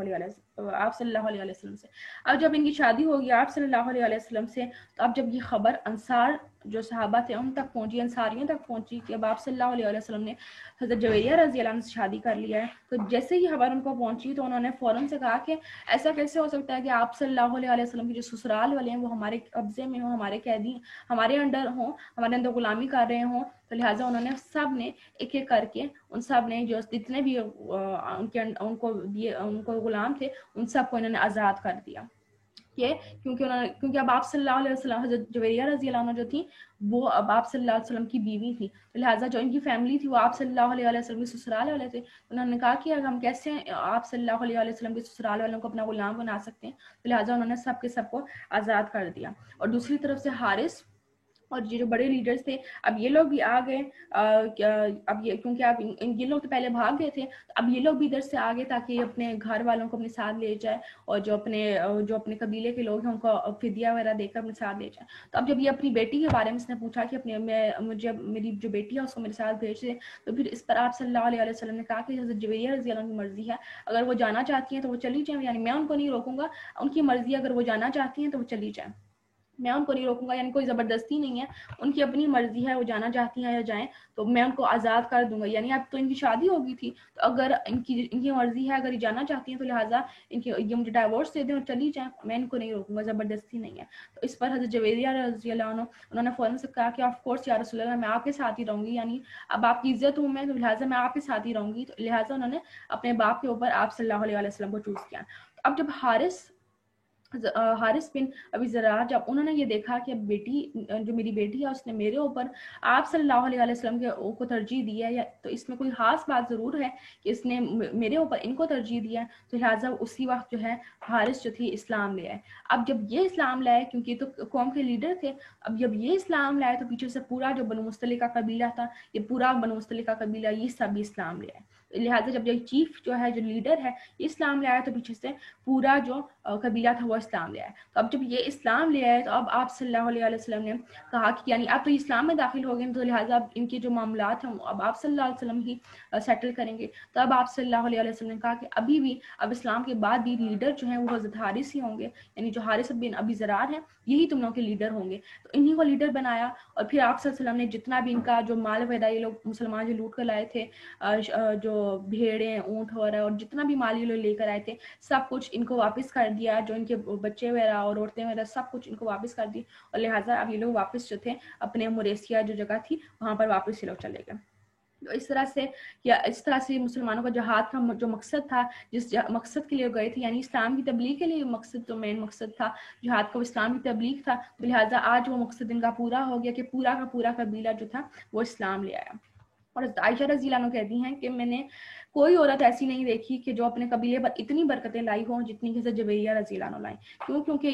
S1: علیہ وسلم سے۔ اب جب ان کی شادی ہوگی آپ صلی اللہ علیہ وسلم سے، تو اب جب یہ خبر انصار جو صحابہ تھے ان تک پہنچی، انصاریوں تک پہنچی کہ اب آپ صلی اللہ علیہ وسلم نے حضرت جویریہ رضی اللہ عنہ سے شادی کر لیا ہے. تو جیسے ہی خبر ان کو پہنچی تو انہوں نے فوراً سے کہا کہ ایسا کیسے ہو سکتا ہے کہ آپ صلی اللہ علیہ وسلم کی جو سسرال والے ہیں وہ ہمارے قبضے میں ہوں، ہمارے قیدی ہمارے انڈر ہوں، ہمارے اندر غلامی کر رہے ہوں. تو لہٰذا انہوں نے سب نے ایک ایک کر کے ان سب نے جو جتنے بھی ان کو غلام تھے ان سب کو انہوں نے آزاد کر دیا. کیونکہ اب آپ صلی اللہ علیہ وسلم حضرت جویریہ رضی اللہ عنہ جو تھی وہ اب آپ صلی اللہ علیہ وسلم کی بیوی تھی. تو لہٰذا جو ان کی فیملی تھی وہ آپ صلی اللہ علیہ وسلم کے سسرال والے تھے. انہوں نے کہا کہ ہم کیسے آپ صلی اللہ علیہ وسلم کے سسرال والوں کو اپنا غلام بنا سکتے ہیں. تو لہٰذا انہوں نے سب کے سب کو آزاد کر دیا. اور دوسری طرف سے حارث اور یہ جو بڑے لیڈرز تھے اب یہ لوگ بھی آ گئے. اب یہ کیونکہ اب یہ لوگ تو پہلے بھاگ گئے تھے، اب یہ لوگ بھی ادھر سے آگے تاکہ اپنے گھر والوں کو اپنے ساتھ لے جائے اور جو اپنے قبیلے کے لوگ ہیں ان کو فدیہ وغیرہ دے کر اپنے ساتھ لے جائے. تو اب جب یہ اپنی بیٹی کے بارے میں اس نے پوچھا کہ مجھے میری جو بیٹی ہے اس کو میرے ساتھ بھیج دے، تو پھر اس پر آپ صلی اللہ علیہ وسلم نے کہا کہ حضرت جویریہ رضی اللہ عنہ کی مرضی ہے، اگر وہ جانا چاہتی ہیں تو وہ چلی جائیں، یعنی میں ان کو نہیں روکوں گا، ان کی مرضی ہے، اگر وہ جانا چاہتی ہیں تو وہ چلی جائیں، میں ان کو نہیں روکوں گا، یعنی کوئی زبردستی نہیں ہے، ان کی اپنی مرضی ہے، وہ جانا چاہتی ہیں یا جائیں تو میں ان کو آزاد کر دوں گا. یعنی اب تو ان کی شادی ہو گئی تھی تو اگر ان کی مرضی ہے، اگر یہ جانا چاہتی ہیں تو لہٰذا یہ مجھے ڈائیورس دے دیں اور چلی جائیں، میں ان کو نہیں روکوں گا، زبردستی نہیں ہے. تو اس پر حضرت جویریہ رضی اللہ عنہ انہوں نے فوراً سے کہا کہ آف کورس یا رسول اللہ میں آپ کے ساتھ ہی رہوں گی، یعنی اب آپ کی عزت ہوں میں تو لہٰذا میں آپ کے ساتھ ہی رہوں گی. تو لہٰذا انہوں نے اپنے باپ کے اوپر آپ صلی اللہ علیہ وسلم کو چوز کیا. اب جب حارث بن ابی ذرار جب انہوں نے یہ دیکھا کہ بیٹی جو میری بیٹی ہے اس نے میرے اوپر آپ صلی اللہ علیہ وسلم کو ترجیح دی ہے، تو اس میں کوئی خاص بات ضرور ہے کہ اس نے میرے اوپر ان کو ترجیح دیا ہے. تو لہٰذا اسی وقت جو ہے حارث جو تھی اسلام لے آئے. اب جب یہ اسلام لائے کیونکہ یہ تو قوم کے لیڈر تھے، اب جب یہ اسلام لائے تو پیچھے سے پورا جو بنو مصطلق کا قبیلہ تھا، یہ پورا بنو مصطلق کا قبیلہ یہ سب بھی اسلام لے آئے. لہٰذا جب یہ چیف جو ہے جو لیڈر ہے یہ اسلام لے آیا تو پیچھے سے پورا جو قبیلہ تھا وہ اسلام لے آیا. تو اب جب یہ اسلام لے آئے تو اب آپ صلی اللہ علیہ وسلم نے کہا کہ یعنی اب تو اسلام میں داخل ہو گئے تو لہٰذا اب ان کے جو معاملات ہیں اب آپ صلی اللہ علیہ وسلم ہی سیٹل کریں گے. تو اب آپ صلی اللہ علیہ وسلم نے کہا کہ ابھی بھی اب اسلام کے بعد بھی لیڈر جو ہیں وہ حضرت حارث ہی ہوں گے، یعنی جو حارث بن ابی ذرار ہیں یہی تم لوگوں کے لیڈر ہوں گے. تو انہی کو لیڈر بنایا اور پھر آپ صلی اللہ علیہ وسلم نے جتنا بھی ان کا جو مال وغیرہ یہ لوگ مسلمان جو لوٹ کر لائے تھے، جو بھیڑیں اونٹ وغیرہ اور جتنا بھی مال یہ لوگ لے کر آئے تھے سب کچھ ان کو واپس کر دیا، جو ان کے بچے وغیرہ اور عورتیں وغیرہ سب کچھ ان کو واپس کر دی. اور لہٰذا اب یہ لوگ واپس جو تھے اپنے موریسیا جو جگہ تھی وہاں پر واپس یہ لوگ چلے گئے. تو اس طرح سے مسلمانوں کا جہاد کا جو مقصد تھا، جس مقصد کے لیے گئے تھے، یعنی اسلام کی تبلیغ کے لیے مقصد تو مین مقصد تھا جہاد کا، اسلام کی تبلیغ تھا. تو لہٰذا آج وہ مقصد ان کا پورا ہو گیا کہ پورا کا پورا قبیلہ جو تھا وہ اسلام لے آیا. اور عائشہ رضی اللہ عنہ کہتی ہیں کہ میں نے کوئی عورت ایسی نہیں دیکھی کہ جو اپنے قبیلے پر اتنی برکتیں لائی ہوں جتنی کہ حضرت جویریہ رضی اللہ عنہ لائیں. کیونکہ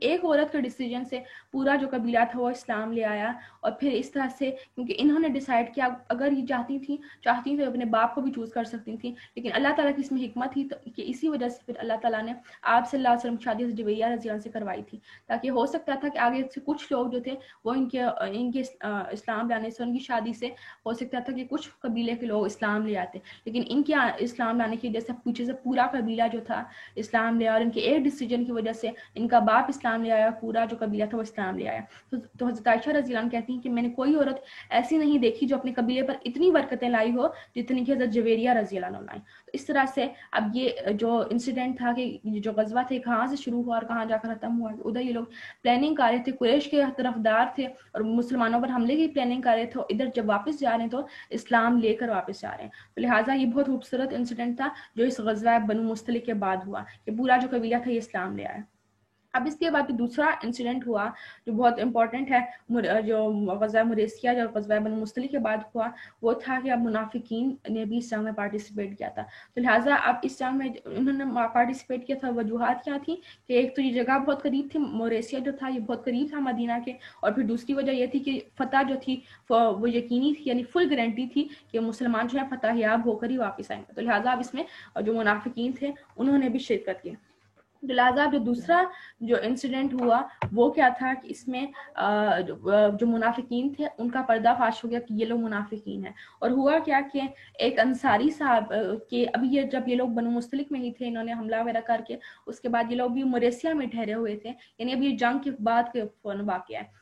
S1: ایک عورت کے ڈیسیجن سے پورا جو قبیلہ تھا وہ اسلام لے آیا. اور پھر اس طرح سے کیونکہ انہوں نے ڈیسائیڈ کیا اگر یہ چاہتی تھیں تو اپنے باپ کو بھی چوز کر سکتی تھیں، لیکن اللہ تعالیٰ کی اس میں حکمت تھی کہ اسی وجہ سے پھر اللہ تعالیٰ نے آپ صلی اللہ علیہ وسلم کی شادی حضرت جویریہ رضی اللہ عنہ سے کروائی تھی، تاکہ ہو سکتا تھا کہ آگے سے کچھ لوگ جو تھے وہ ان کے اسلام لانے سے، ان کی شادی سے ہو سکتا تھا کہ کچھ قبیلے کے لوگ اسلام لے آتے، لیکن ان کے اسلام لانے کی وجہ سے پیچھے سے پورا قبیلہ جو تھا اسلام لے آیا، اور ان کے ایک ڈیسیجن کی وجہ سے ان کا باپ اسلام لے آیا، پورا جو قبیلہ تھا وہ اسلام لے آیا. تو حضرت عائشہ رضی اللہ عنہ کہتی ہیں کہ میں نے کوئی عورت ایسی نہیں دیکھی جو اپنے قبیلے پر اتنی برکتیں لائی ہو جتنی کہ حضرت جویریہ رضی اللہ عنہ لائیں. تو اس طرح سے اب یہ جو انسیڈنٹ تھا کہ جو غزوہ تھے کہاں سے شروع ہوا اور کہاں جا کر ختم ہوا، ادھر یہ لوگ پلاننگ کر رہے تھے، قریش کے طرفدار تھے اور مسلمانوں پر حملے کی پلاننگ کر رہے تھے، ادھر جب واپس جا رہے ہیں تو اسلام لے کر واپس جا رہے ہیں. تو لہٰذا یہ بہت خوبصورت انسیڈنٹ تھا جو اس غزوہ بنو مصطلق کے بعد ہوا کہ پورا جو قبیلہ تھا یہ اسلام لے آیا. اب اس کے بعد دوسرا انسیڈنٹ ہوا جو بہت امپورٹنٹ ہے، جو غزوہ موریسیا جو غزوہ بنو مصطلق کے بعد ہوا، وہ تھا کہ اب منافقین نے بھی اس جنگ میں پارٹیسپیٹ کیا تھا. تو لہٰذا اب اس جنگ میں انہوں نے پارٹیسپیٹ کیا تھا. وجوہات کیا تھیں کہ ایک تو یہ جگہ بہت قریب تھی، موریسیا جو تھا یہ بہت قریب تھا مدینہ کے، اور پھر دوسری وجہ یہ تھی کہ فتح جو تھی وہ یقینی تھی، یعنی فل گارنٹی تھی کہ مسلمان جو ہے فتح یاب ہو کر ہی واپس آئیں گے. تو لہٰذا اب اس میں جو منافقین تھے انہوں نے بھی شرکت کی. لہٰذا جو دوسرا جو انسیڈنٹ ہوا وہ کیا تھا کہ اس میں جو منافقین تھے ان کا پردہ فاش ہو گیا کہ یہ لوگ منافقین ہیں. اور ہوا کیا کہ ایک انصاری صاحب کے ابھی جب یہ لوگ بنو مصطلق میں ہی تھے، انہوں نے حملہ وغیرہ کر کے اس کے بعد یہ لوگ بھی موریسیا میں ٹھہرے ہوئے تھے، یعنی اب یہ جنگ کے بعد کے واقعہ ہے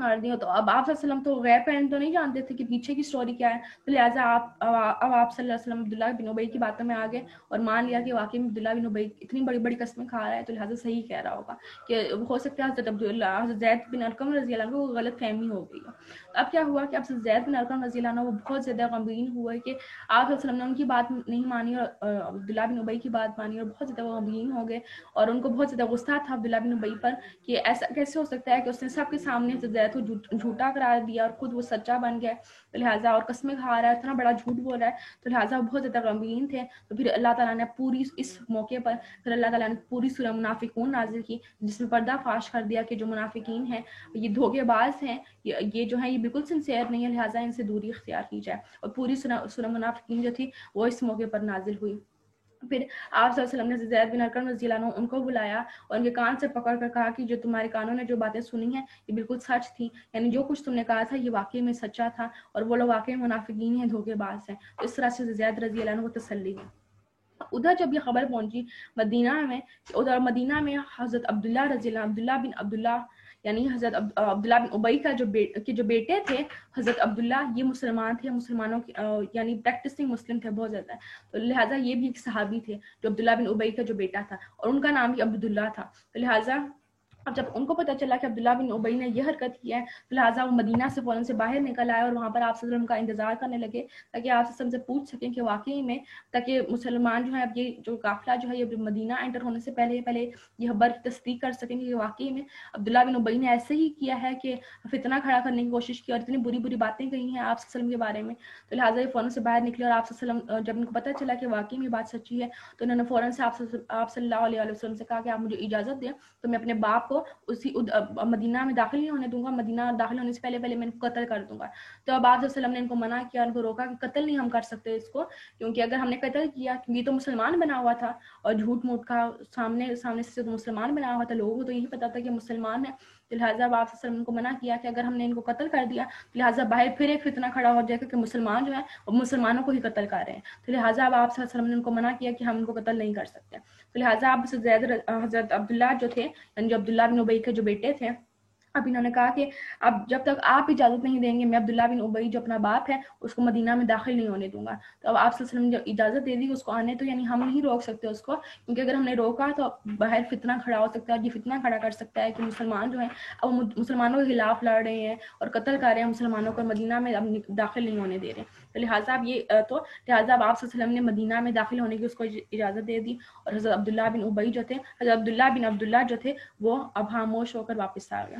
S1: مار دی ہو. تو اب آپ صلی اللہ علیہ وسلم تو غیب کا علم تو نہیں جانتے تھے کہ پیچھے کی سٹوری کیا ہے, تو لہٰذا اب آپ صلی اللہ علیہ وسلم عبداللہ بن ابی کی باتوں میں آگے اور مان لیا کہ واقعی میں عبداللہ بن ابی اتنی بڑی بڑی قسمیں کھا رہا ہے, تو لہٰذا صحیح کہہ رہا ہوگا کہ ہو سکتا ہے حضرت زید بن ارقم رضی اللہ عنہ کو غلط فہمی ہو گئی. اب کیا ہوا کہ اب زید بن ارقم رضی اللہ عنہ وہ بہت زیادہ غمگین ہوئے کہ آپ صلی اللہ علیہ وسلم نے ان کی بات نہیں مانی اور عبداللہ بن ابی کی بات مانی, اور بہت زیادہ غمگین ہو گئے اور ان کو بہت زیادہ غصہ تھا عبداللہ بن ابی پر کہ ایسا کیسے ہو سکتا ہے کہ اس نے سب کے سامنے زید کو جھوٹا قرار دیا اور خود وہ سچا بن گیا, تو لہٰذا اور قسمیں کھا رہا ہے, اتنا بڑا جھوٹ بول رہا ہے, تو لہٰذا بہت زیادہ غمگین تھے. تو پھر اللہ تعالیٰ نے پوری اس موقع پر پھر اللہ تعالیٰ نے پوری سورہ منافقون نازل کی, جس میں پردہ فاش کر دیا کہ جو منافقین ہیں یہ دھوکے باز ہیں, یہ جو ہیں یہ بالکل سنسیئر نہیں ہے, لہٰذا ان سے دوری اختیار کی جائے. اور پوری سورہ منافقین جو تھی وہ اس موقع پر نازل ہوئی. پھر آپ صلی اللہ علیہ وسلم نے زید بن ارقم رضی اللہ عنہ ان کو بلایا اور ان کے کان سے پکڑ کر کہا کہ جو تمہارے کانوں نے جو باتیں سنی ہیں یہ بالکل سچ تھی, یعنی جو کچھ تم نے کہا تھا یہ واقعی میں سچا تھا اور وہ لوگ واقعی منافقین ہیں, دھوکے باز ہیں. تو اس طرح سے زید رضی اللہ عنہ کو تسلی ہوئی. ادھر جب یہ خبر پہنچی مدینہ میں حضرت عبداللہ رضی اللہ عبداللہ بن عبداللہ یعنی حضرت عبداللہ بن ابی کا جو بیٹے تھے حضرت عبداللہ, یہ مسلمان تھے, مسلمانوں کی یعنی پریکٹسنگ مسلم تھے بہت زیادہ, تو لہٰذا یہ بھی ایک صحابی تھے جو عبداللہ بن ابی کا جو بیٹا تھا, اور ان کا نام بھی عبداللہ تھا. تو لہٰذا اب جب ان کو پتہ چلا کہ عبداللہ بن ابی نے یہ حرکت کی ہے, تو لہٰذا وہ مدینہ سے فوراً سے باہر نکل آئے اور وہاں پر آپ صلی اللہ علیہ وسلم کا انتظار کرنے لگے تاکہ آپ صلی اللہ علیہ وسلم سے پوچھ سکیں کہ واقعی میں, تاکہ مسلمان جو ہے اب یہ جو قافلہ جو ہے یہ مدینہ انٹر ہونے سے پہلے یہ خبر کی تصدیق کر سکیں کہ واقعی میں عبداللہ بن ابی نے ایسے ہی کیا ہے کہ فتنہ کھڑا کرنے کی کوشش کی اور اتنی بری بری باتیں کہی ہیں آپ صلی اللہ علیہ وسلم کے بارے میں. تو لہٰذا یہ فوراً سے باہر نکلے اور آپ صلی اللہ علیہ وسلم جب ان کو پتہ چلا کہ واقعی میں بات سچی ہے, تو انہوں نے فوراً سے آپ صلی اللہ علیہ وسلم سے کہا کہ آپ مجھے اجازت دیں تو میں اپنے باپ کو اسی مدینہ میں داخل نہیں ہونے دوں گا, مدینہ داخل ہونے سے پہلے میں ان کو قتل کر دوں گا. تو اب آپ صلی اللہ علیہ وسلم نے ان کو منع کیا, ان کو روکا کہ قتل نہیں ہم کر سکتے اس کو, کیونکہ اگر ہم نے قتل کیا, کیونکہ یہ تو مسلمان بنا ہوا تھا اور جھوٹ موٹ کا سامنے سے تو مسلمان بنا ہوا تھا, لوگوں کو تو یہی پتا تھا کہ مسلمان ہے. تو لہٰذا آپ صلی اللہ علیہ وسلم کو منع کیا کہ اگر ہم نے ان کو قتل کر دیا تو لہٰذا باہر پھر ایک فتنہ کھڑا ہو جائے گا کہ مسلمان جو ہے وہ مسلمانوں کو ہی قتل کر رہے ہیں. تو لہٰذا اب آپ صلی اللہ علیہ وسلم نے ان کو منع کیا کہ ہم ان کو قتل نہیں کر سکتے. تو لہٰذا اب حضرت عبداللہ جو تھے, یعنی جو عبداللہ بن ابی کے جو بیٹے تھے, اب انہوں نے کہا کہ اب جب تک آپ اجازت نہیں دیں گے میں عبداللہ بن ابی جو اپنا باپ ہے اس کو مدینہ میں داخل نہیں ہونے دوں گا. تو اب آپ صلی اللہ علیہ وسلم نے جب اجازت دے دی اس کو آنے, تو یعنی ہم نہیں روک سکتے اس کو, کیونکہ اگر ہم نے روکا تو باہر فتنہ کھڑا ہو سکتا ہے, اور یہ فتنہ کھڑا کر سکتا ہے کہ مسلمان جو ہیں اب مسلمانوں کے خلاف لڑ رہے ہیں اور قتل کر رہے ہیں مسلمانوں کو, مدینہ میں اب داخل نہیں ہونے دے رہے. تو لہٰذا اب لہٰذا اب آپ صلی اللہ علیہ وسلم نے مدینہ میں داخل ہونے کی اس کو اجازت دے دی, اور حضرت عبداللہ بن ابی جو تھے, حضرت عبداللہ بن عبداللہ جو تھے وہ اب خاموش ہو کر واپس آ گیا.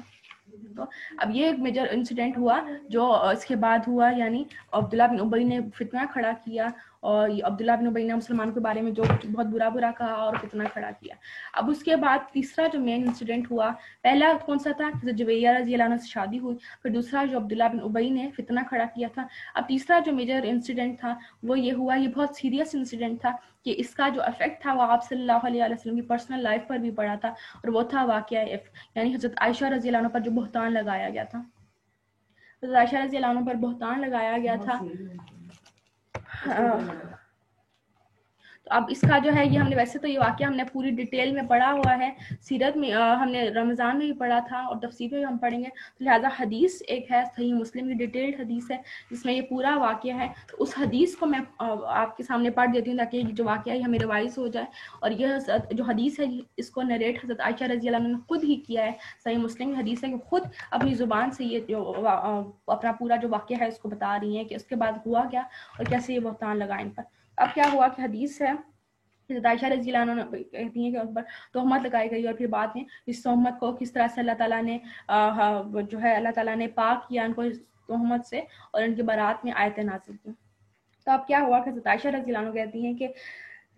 S1: تو اب یہ ایک میجر انسیڈنٹ ہوا جو اس کے بعد ہوا, یعنی عبداللہ بن ابی نے فتنہ کھڑا کیا اور عبداللہ بن ابی نے مسلمانوں کے بارے میں جو بہت برا کہا اور فتنہ کھڑا کیا. اب اس کے بعد تیسرا جو مین انسیڈنٹ ہوا, پہلا کون سا تھا, جویریہ رضی اللہ عنہ سے شادی ہوئی, پھر دوسرا جو عبداللہ بن ابی نے فتنہ کھڑا کیا تھا. اب تیسرا جو میجر انسیڈنٹ تھا وہ یہ ہوا, یہ بہت سیریس انسیڈنٹ تھا کہ اس کا جو افیکٹ تھا وہ آپ صلی اللہ علیہ وسلم کی پرسنل لائف پر بھی پڑا تھا, اور وہ تھا واقعہ یعنی حضرت عائشہ رضی اللہ عنہ پر جو بہتان لگایا گیا تھا. حضرت عائشہ رضی اللہ عنہ پر بہتان لگایا گیا تھا. تو اب اس کا جو ہے یہ ہم نے ویسے تو یہ واقعہ ہم نے پوری ڈیٹیل میں پڑھا ہوا ہے, سیرت میں ہم نے رمضان میں بھی پڑھا تھا اور تفسیر میں بھی ہم پڑھیں گے. تو لہٰذا حدیث ایک ہے, صحیح مسلم کی ڈیٹیلڈ حدیث ہے جس میں یہ پورا واقعہ ہے. تو اس حدیث کو میں آپ کے سامنے پڑھ دیتی ہوں تاکہ یہ جو واقعہ ہے ہمیں ریوائز ہو جائے. اور یہ جو حدیث ہے اس کو نریٹ حضرت عائشہ رضی اللہ عنہ نے خود ہی کیا ہے, صحیح مسلم کی حدیث ہے کہ خود اپنی زبان سے یہ جو اپنا پورا جو واقعہ ہے اس کو بتا رہی ہیں کہ اس کے بعد ہوا کیا اور کیسے یہ بہتان لگا ان پر. اب کیا ہوا کہ حدیث ہے حضرت عائشہ رضی اللہ عنہ کہتی ہیں کہ ان پر تہمت لگائی گئی, اور پھر بعد میں اس تہمت کو کس طرح سے اللہ تعالیٰ نے جو ہے اللہ تعالیٰ نے پاک کیا ان کو اس تہمت سے, اور ان کے برات میں آیتیں نازل کی. تو اب کیا ہوا کہ حضرت عائشہ رضی اللہ عنہ کہتی ہیں کہ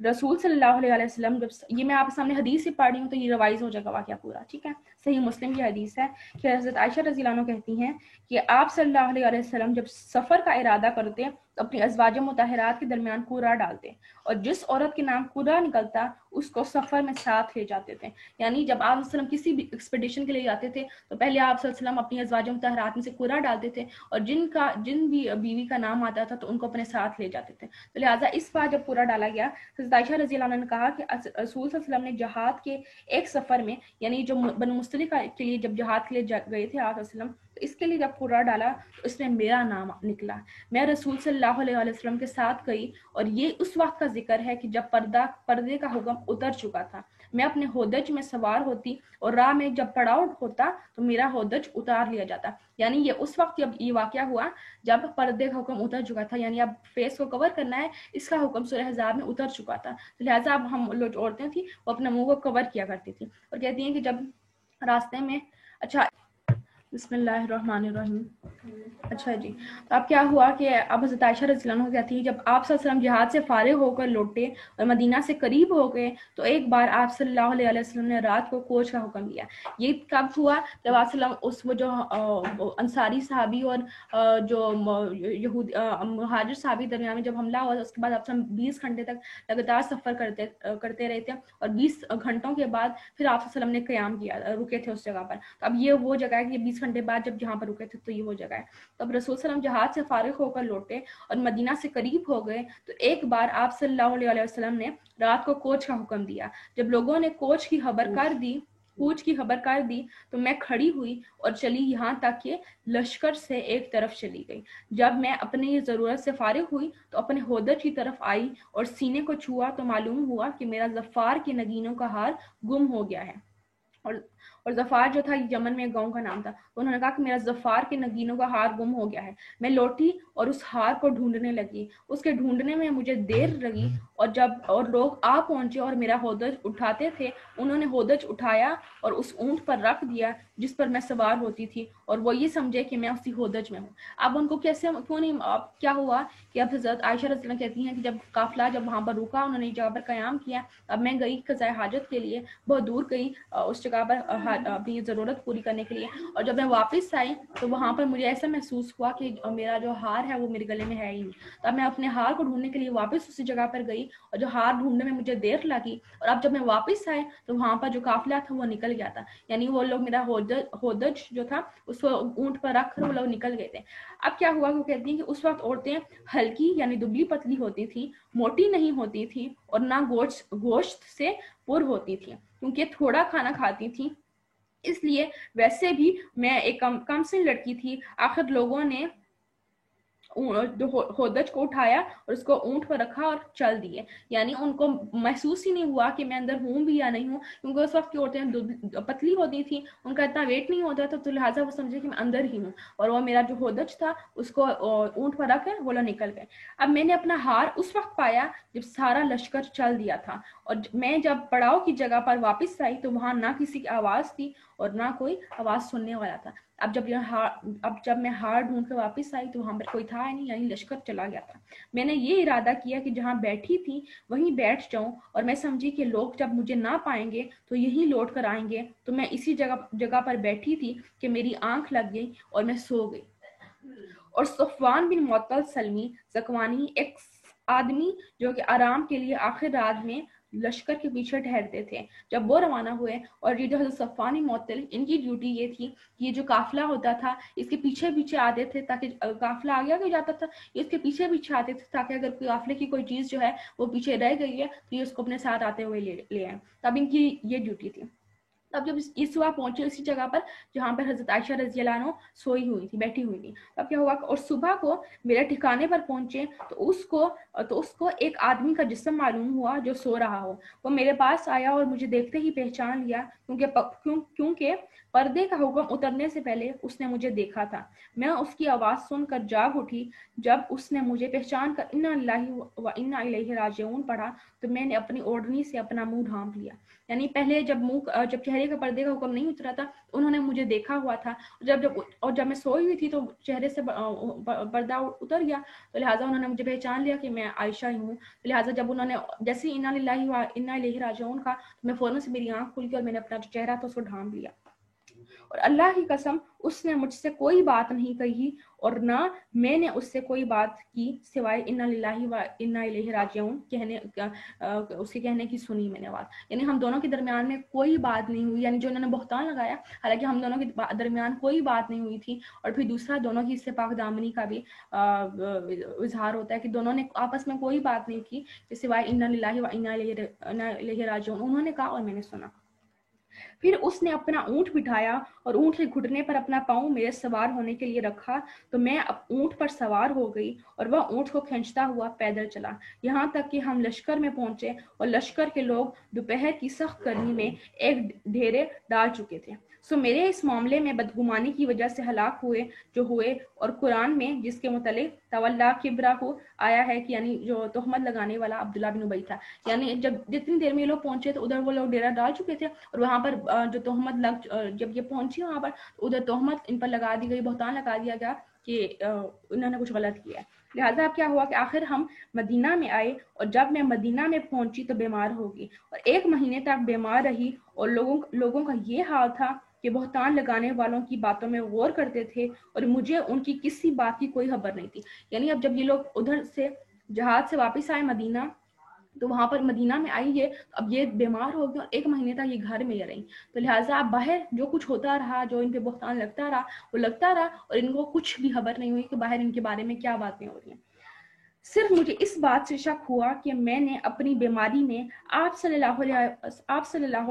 S1: رسول صلی اللہ علیہ وسلم, جب یہ میں آپ کے سامنے حدیث ہی پڑھ رہی ہوں تو یہ ریوائز ہو جائے گا واقعہ پورا, ٹھیک ہے. صحیح مسلم کی حدیث ہے کہ حضرت عائشہ رضی اللہ عنہ کہتی ہیں کہ آپ صلی اللہ علیہ وسلم جب سفر کا ارادہ کرتے تو اپنی ازواج مطہرات کے درمیان قرہ ڈالتے, اور جس عورت کے نام قرہ نکلتا اس کو سفر میں ساتھ لے جاتے تھے. یعنی جب آپ وسلم کسی بھی ایکسپیڈیشن کے لیے جاتے تھے تو پہلے آپ صلی اللہ علیہ وسلم اپنی ازواج مطہرات میں سے قرہ ڈالتے تھے, اور جن بھی بیوی کا نام آتا تھا تو ان کو اپنے ساتھ لے جاتے تھے. تو لہٰذا اس بار جب قرہ ڈالا گیا, حضرت عائشہ رضی اللہ عنہ نے کہا کہ رسول صلی اللہ علیہ وسلم نے جہاد کے ایک سفر میں, یعنی جو بنو مصطلق کے لیے جب جہاد کے لیے گئے تھے آپ صلی اللہ علیہ وسلم, تو اس کے لیے جب قرعہ ڈالا تو اس میں میرا نام نکلا. میں رسول صلی اللہ علیہ وسلم کے ساتھ گئی اور یہ اس وقت کا ذکر ہے کہ جب پردے کا حکم اتر چکا تھا. میں اپنے ہودج میں سوار ہوتی اور راہ میں جب پڑاؤ ہوتا تو میرا ہودج اتار لیا جاتا. یعنی یہ اس وقت جب یہ واقعہ ہوا جب پردے کا حکم اتر چکا تھا, یعنی اب فیس کو کور کرنا ہے, اس کا حکم سورہ احزاب میں اتر چکا تھا. لہٰذا اب ہم لوگ عورتیں تھیں وہ اپنے منہ کو کور کیا کرتی تھی. اور کہتی ہیں کہ جب راستے میں, اچھا بسم اللہ الرحمن الرحیم. اچھا جی, تو اب کیا ہوا کہ اب حضرت عائشہ رضی اللہ عنہ کہتی ہیں جب آپ صلی اللہ علیہ وسلم جہاد سے فارغ ہو کر لوٹے اور مدینہ سے قریب ہو گئے تو ایک بار آپ صلی اللہ علیہ وسلم نے رات کو کوچ کا حکم دیا. یہ کب ہوا جب آپ صلی اللہ علیہ وسلم اس وہ جو انصاری صحابی اور جو مہاجر صحابی درمیان میں جب حملہ ہوا اس کے بعد آپ 20 گھنٹے تک لگاتار سفر کرتے رہے تھے اور 20 گھنٹوں کے بعد پھر آپ صلی اللہ علیہ وسلم نے قیام کیا, رکے تھے اس جگہ پر. تو اب یہ وہ جگہ ہے کہ 20 گھنٹے بعد جب جہاں پر رکے تھے تو یہ وہ جگہ ہے. تو اب رسول صلی اللہ علیہ وسلم جہاد سے فارغ ہو کر لوٹے اور مدینہ سے قریب ہو گئے تو ایک بار آپ صلی اللہ علیہ وسلم نے رات کو کوچ کا حکم دیا. جب لوگوں نے کوچ کی خبر کر دی تو میں کھڑی ہوئی اور چلی یہاں تک کہ لشکر سے ایک طرف چلی گئی. جب میں اپنی ضرورت سے فارغ ہوئی تو اپنے ہودج کی طرف آئی اور سینے کو چھوا تو معلوم ہوا کہ میرا ظفار کے نگینوں کا ہار گم ہو گیا ہے. اور ظفار جو تھا یمن میں ایک گاؤں کا نام تھا. انہوں نے کہا کہ میرا ظفار کے نگینوں کا ہار گم ہو گیا ہے. میں لوٹی اور اس ہار کو ڈھونڈنے لگی. اس کے ڈھونڈنے میں مجھے دیر لگی اور لوگ آ پہنچے اور میرا ہودج اٹھاتے تھے. انہوں نے ہودج اٹھایا اور اس اونٹ پر رکھ دیا جس پر میں سوار ہوتی تھی اور وہ یہ سمجھے کہ میں اسی ہودج میں ہوں. اب ان کو کیوں نہیں, اب کیا ہوا کہ اب حضرت عائشہ رضی اللہ عنہا کہتی ہیں کہ جب قافلہ جب وہاں پر رکا, انہوں نے جگہ پر قیام کیا, اب میں گئی قضاء حاجت کے لیے, بہت دور گئی اس جگہ پر اپنی ضرورت پوری کرنے کے لیے. اور جب میں واپس آئی تو وہاں پر مجھے ایسا محسوس ہوا کہ میرا جو ہار ہے وہ میرے گلے میں ہے ہی نہیں. تو اب میں اپنے ہار کو ڈھونڈنے کے لیے واپس اسی جگہ پر گئی اور جو ہار ڈھونڈنے میں مجھے دیر لگی اور اب جب میں واپس آئی تو وہاں پر جو قافلہ تھا وہ نکل گیا تھا. یعنی وہ لوگ میرا ہودج جو تھا اس کو اونٹ پر رکھ کر وہ لوگ نکل گئے تھے. اب کیا ہوا, وہ کہتی ہیں کہ اس وقت عورتیں ہلکی یعنی دبلی پتلی ہوتی تھیں, موٹی نہیں ہوتی تھی اور نہ گوشت سے پر ہوتی تھی کیونکہ تھوڑا کھانا کھاتی تھی. اس لیے ویسے بھی میں ایک کم سن لڑکی تھی. آخر لوگوں نے ہودج کو اٹھایا اور اس کو اونٹ پر رکھا اور چل دیے. یعنی ان کو محسوس ہی نہیں ہوا کہ میں اندر ہوں بھی یا نہیں ہوں, کیونکہ اس وقت کی عورتیں پتلی ہوتی تھیں, ان کا اتنا ویٹ نہیں ہوتا تھا, تو لہٰذا وہ سمجھے کہ میں اندر ہی ہوں. اور وہ میرا جو ہودج تھا اس کو اونٹ پر رکھ کر وہ لوگ نکل گئے. اب میں نے اپنا ہار اس وقت پایا جب سارا لشکر چل دیا تھا اور میں جب پڑاؤ کی جگہ پر واپس آئی تو وہاں نہ کسی کی آواز تھی اور نہ کوئی آواز سننے والا تھا. اب جب میں ہار ڈھونڈ کے واپس آئی تو وہاں پر کوئی تھا نہیں, یعنی لشکر چلا گیا تھا. میں نے یہ ارادہ کیا کہ جہاں بیٹھی تھی وہیں بیٹھ جاؤں اور میں سمجھی کہ لوگ جب مجھے نہ پائیں گے تو یہی لوٹ کر آئیں گے. تو میں اسی جگہ پر بیٹھی تھی کہ میری آنکھ لگ گئی اور میں سو گئی. اور صفوان بن معطل سلمی زکوانی ایک آدمی جو کہ آرام کے لیے آخر رات میں لشکر کے پیچھے ٹھہرتے تھے. جب وہ روانہ ہوئے, اور یہ جو حضرت صفوان معطل, ان کی ڈیوٹی یہ تھی کہ یہ جو قافلہ ہوتا تھا اس کے پیچھے پیچھے آتے تھے تاکہ قافلہ آگے آگے جاتا تھا, اس کے پیچھے پیچھے آتے تھے تاکہ اگر کوئی قافلے کی کوئی چیز جو ہے وہ پیچھے رہ گئی ہے تو یہ اس کو اپنے ساتھ آتے ہوئے لے آئیں. تب ان کی یہ ڈیوٹی تھی. تب جب اس صبح پہنچے اسی جگہ پر جہاں پر حضرت عائشہ رضی اللہ عنہ سوئی ہوئی تھی, بیٹھی ہوئی تھی, تب کیا ہوا اور صبح کو میرے ٹھکانے پر پہنچے تو اس کو ایک آدمی کا جسم معلوم ہوا جو سو رہا ہو. وہ میرے پاس آیا اور مجھے دیکھتے ہی پہچان لیا کیونکہ پردے کا حکم اترنے سے پہلے اس نے مجھے دیکھا تھا. میں اس کی آواز سن کر جاگ اٹھی. جب اس نے مجھے پہچان کر انا للہ و انا الیہ راجعون پڑھا تو میں نے اپنی اوڑھنی سے اپنا منہ ڈھانپ لیا. یعنی پہلے جب چہرے کا پردے کا حکم نہیں اترا تھا انہوں نے مجھے دیکھا ہوا تھا. جب میں سوئی ہوئی تھی تو چہرے سے پردہ اتر گیا, تو لہٰذا انہوں نے مجھے پہچان لیا کہ میں عائشہ ہی ہوں. لہٰذا جب انہوں نے جیسے ہی انا للہ و انا الیہ راجعون کا تو میں فوراً سے میری آنکھ کھل گئی اور میں نے اپنا جو چہرہ تھا اس کو ڈھانپ لیا. اور اللہ کی قسم اس نے مجھ سے کوئی بات نہیں کہی اور نہ میں نے اس سے کوئی بات کی سوائے انا للہ و انا الیہ راجعون اس کے کہنے کی سنی میں نے بات. یعنی ہم دونوں کے درمیان میں کوئی بات نہیں ہوئی, یعنی جو انہوں نے بہتان لگایا, حالانکہ ہم دونوں کے درمیان کوئی بات نہیں ہوئی تھی. اور پھر دوسرا دونوں کی اس سے پاک دامنی کا بھی اظہار ہوتا ہے کہ دونوں نے آپس میں کوئی بات نہیں کی سوائے انا للہ و انا الیہ راجعون. انہوں نے کہا اور میں نے سنا.
S2: پھر اس نے اپنا اونٹ بٹھایا اور اونٹ کے گھٹنے پر اپنا پاؤں میرے سوار ہونے کے لیے رکھا، تو میں اونٹ پر سوار ہو گئی اور وہ اونٹ کو کھینچتا ہوا پیدل چلا، یہاں تک کہ ہم لشکر میں پہنچے اور لشکر کے لوگ دوپہر کی سخت گرمی میں ایک ڈھیرے ڈال چکے تھے۔ سو میرے اس معاملے میں بدگمانی کی وجہ سے ہلاک ہوئے، اور قرآن میں جس کے متعلق تولا کبراہ آیا ہے کہ یعنی جو تہمت لگانے والا عبداللہ بن ابی تھا، یعنی جب جتنی دیر میں یہ لوگ پہنچے تو ادھر وہ لوگ ڈیرا ڈال چکے تھے، اور وہاں پر جو تہمت جب یہ پہنچی وہاں پر ادھر تہمت ان پر لگا دی گئی، بہتان لگا دیا گیا کہ انہوں نے کچھ غلط کیا ہے۔ لہٰذا اب کیا ہوا کہ آخر ہم مدینہ میں آئے، اور جب میں مدینہ میں پہنچی تو بیمار ہو گئی اور 1 مہینے تک بیمار رہی، اور لوگوں کا یہ حال تھا کہ بہتان لگانے والوں کی باتوں میں غور کرتے تھے اور مجھے ان کی کسی بات کی کوئی خبر نہیں تھی۔ یعنی اب جب یہ لوگ ادھر سے جہاد سے واپس آئے مدینہ، تو وہاں پر مدینہ میں آئی ہے، اب یہ بیمار ہو گئی اور 1 مہینے تک یہ گھر میں ہی رہی، تو لہٰذا اب باہر جو کچھ ہوتا رہا، جو ان پہ بہتان لگتا رہا وہ لگتا رہا، اور ان کو کچھ بھی خبر نہیں ہوئی کہ باہر ان کے بارے میں کیا باتیں ہو رہی ہیں۔ صرف مجھے اس بات سے شک ہوا کہ میں نے اپنی بیماری میں آپ صلی اللہ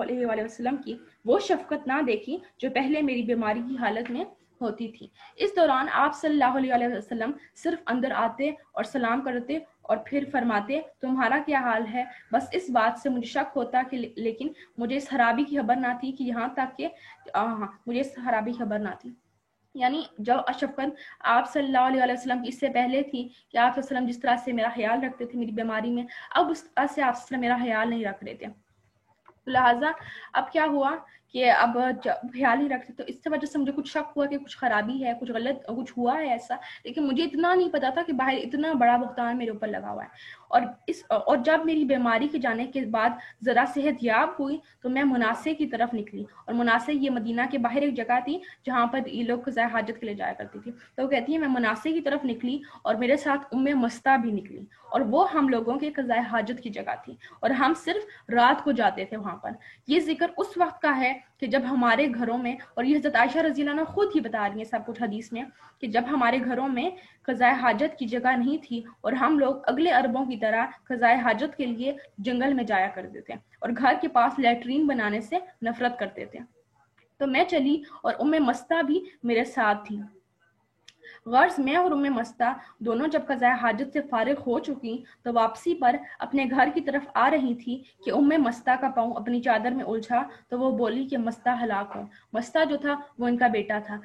S2: علیہ وآلہ وسلم کی وہ شفقت نہ دیکھی جو پہلے میری بیماری کی حالت میں ہوتی تھی۔ اس دوران آپ صلی اللہ علیہ وآلہ وسلم صرف اندر آتے اور سلام کرتے اور پھر فرماتے تمہارا کیا حال ہے، بس اس بات سے مجھے شک ہوتا کہ لیکن مجھے اس خرابی کی خبر نہ تھی کہ یہاں تک کہ مجھے اس خرابی کی خبر نہ تھی۔ یعنی جو شفقت آپ صلی اللہ علیہ وسلم کی اس سے پہلے تھی کہ آپ صلی اللہ علیہ وسلم جس طرح سے میرا خیال رکھتے تھے میری بیماری میں، اب اس طرح سے آپ صلی اللہ علیہ وسلم میرا خیال نہیں رکھ رہے تھے۔ لہٰذا اب کیا ہوا کہ اب خیال ہی رکھتے، تو اس وجہ سے مجھے کچھ شک ہوا کہ کچھ خرابی ہے، کچھ غلط کچھ ہوا ہے ایسا، لیکن مجھے اتنا نہیں پتا تھا کہ باہر اتنا بڑا بہتان میرے اوپر لگا ہوا ہے۔ اور جب میری بیماری کے جانے کے بعد ذرا صحت یاب ہوئی تو میں مناسے کی طرف نکلی، اور مناسے یہ مدینہ کے باہر ایک جگہ تھی جہاں پر یہ لوگ قضاء حاجت کے لیے جایا کرتی تھی، تو وہ کہتی ہے میں مناسے کی طرف نکلی اور میرے ساتھ مستہ بھی نکلی، اور وہ ہم لوگوں کے قضاء حاجت کی جگہ تھی، اور ہم صرف رات کو جاتے تھے وہاں پر۔ یہ ذکر اس وقت کا ہے کہ جب ہمارے گھروں میں، اور یہ حضرت عائشہ رضی اللہ عنہ خود ہی بتا رہی ہیں سب کچھ حدیث میں، کہ جب ہمارے گھروں میں قضاء حاجت کی جگہ نہیں تھی اور ہم لوگ اگلے عربوں کی طرح قضاء حاجت کے لیے جنگل میں جایا کرتے تھے اور گھر کے پاس لیٹرین بنانے سے نفرت کرتے تھے، تو میں چلی اور مستہ بھی میرے ساتھ تھی۔ غرض میں اور مستہ دونوں جب قضاء حاجت سے فارغ ہو چکی تو واپسی پر اپنے گھر کی طرف آ رہی تھی کہ مستہ کا پاؤں اپنی چادر میں الجھا، تو وہ بولی کہ مستہ ہلاک ہو۔ مستہ جو تھا وہ ان کا بیٹا تھا،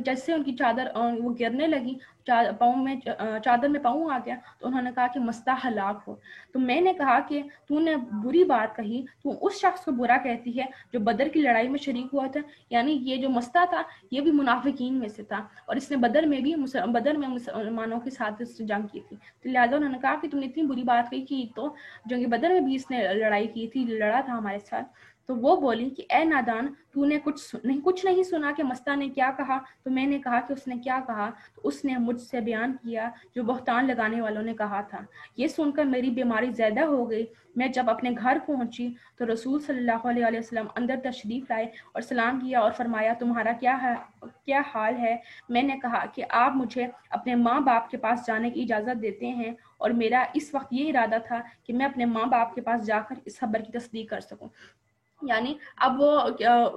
S2: جیسے ان کی چادر وہ گرنے لگی، چادر میں پاؤں آ گیا، تو انہوں نے کہا کہ مستہ ہلاک ہو۔ تو میں نے کہا کہ تو نے بری بات کہی، تو اس شخص کو برا کہتی ہے جو بدر کی لڑائی میں شریک ہوا تھا، یعنی یہ جو مستہ تھا یہ بھی منافقین میں سے تھا، اور اس نے بدر میں مسلمانوں کے ساتھ جنگ کی تھی، تو لہٰذا انہوں نے کہا کہ تم نے اتنی بری بات کہی کہ تو جنگ بدر میں بھی اس نے لڑائی کی تھی، لڑا تھا ہمارے ساتھ۔ تو وہ بولی کہ اے نادان، تو نے کچھ نہیں سنا کہ مستہ نے کیا کہا؟ تو میں نے کہا کہ اس نے کیا کہا؟ تو اس نے مجھ سے بیان کیا جو بہتان لگانے والوں نے کہا تھا۔ یہ سن کر میری بیماری زیادہ ہو گئی۔ میں جب اپنے گھر پہنچی تو رسول صلی اللہ علیہ وسلم اندر تشریف لائے اور سلام کیا اور فرمایا تمہارا کیا حال ہے؟ میں نے کہا کہ آپ مجھے اپنے ماں باپ کے پاس جانے کی اجازت دیتے ہیں، اور میرا اس وقت یہ ارادہ تھا کہ میں اپنے ماں باپ کے پاس جا کر اس خبر کی تصدیق کر سکوں۔ یعنی اب وہ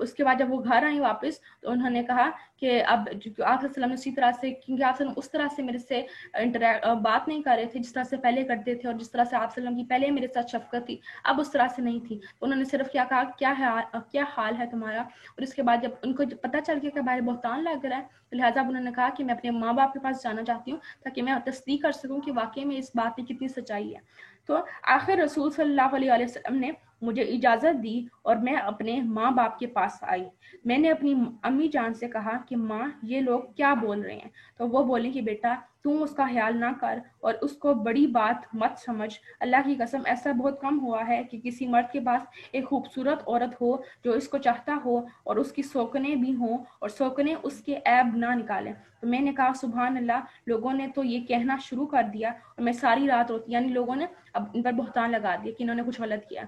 S2: اس کے بعد جب وہ گھر آئی واپس تو انہوں نے کہا کہ اب آپ صلی اللہ علیہ وسلم اسی طرح سے، کیونکہ آپ صلی اللہ علیہ وسلم اس طرح سے میرے سے بات نہیں کر رہے تھے جس طرح سے پہلے کرتے تھے، اور جس طرح سے آپ صلی اللہ علیہ وسلم کی پہلے میرے ساتھ شفقت تھی اب اس طرح سے نہیں تھی، تو انہوں نے صرف کیا کہا کیا حال ہے تمہارا، اور اس کے بعد جب ان کو پتہ چل گیا کہ باہر بہتان لگ رہا ہے تو لہٰذا انہوں نے کہا کہ میں اپنے ماں باپ کے پاس جانا چاہتی ہوں تاکہ میں تصدیق کر سکوں کہ واقعی میں اس بات میں کتنی سچائی ہے۔ تو آخر رسول صلی اللہ علیہ وسلم نے مجھے اجازت دی اور میں اپنے ماں باپ کے پاس آئی۔ میں نے اپنی امی جان سے کہا کہ ماں یہ لوگ کیا بول رہے ہیں؟ تو وہ بولی کہ بیٹا تم اس کا خیال نہ کر اور اس کو بڑی بات مت سمجھ، اللہ کی قسم ایسا بہت کم ہوا ہے کہ کسی مرد کے پاس ایک خوبصورت عورت ہو جو اس کو چاہتا ہو اور اس کی سوکنے بھی ہوں اور سوکنے اس کے عیب نہ نکالیں۔ تو میں نے کہا سبحان اللہ، لوگوں نے تو یہ کہنا شروع کر دیا اور میں ساری رات روتی، یعنی لوگوں نے اب ان پر بہتان لگا دیا کہ انہوں نے کچھ غلط کیا۔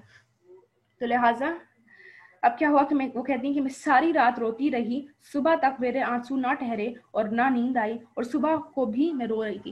S2: تو لہٰذا اب کیا ہوا کہ وہ کہتی ہیں کہ میں ساری رات روتی رہی، صبح تک میرے آنسو نہ ٹھہرے اور نہ نیند آئی، اور صبح کو بھی میں رو رہی تھی۔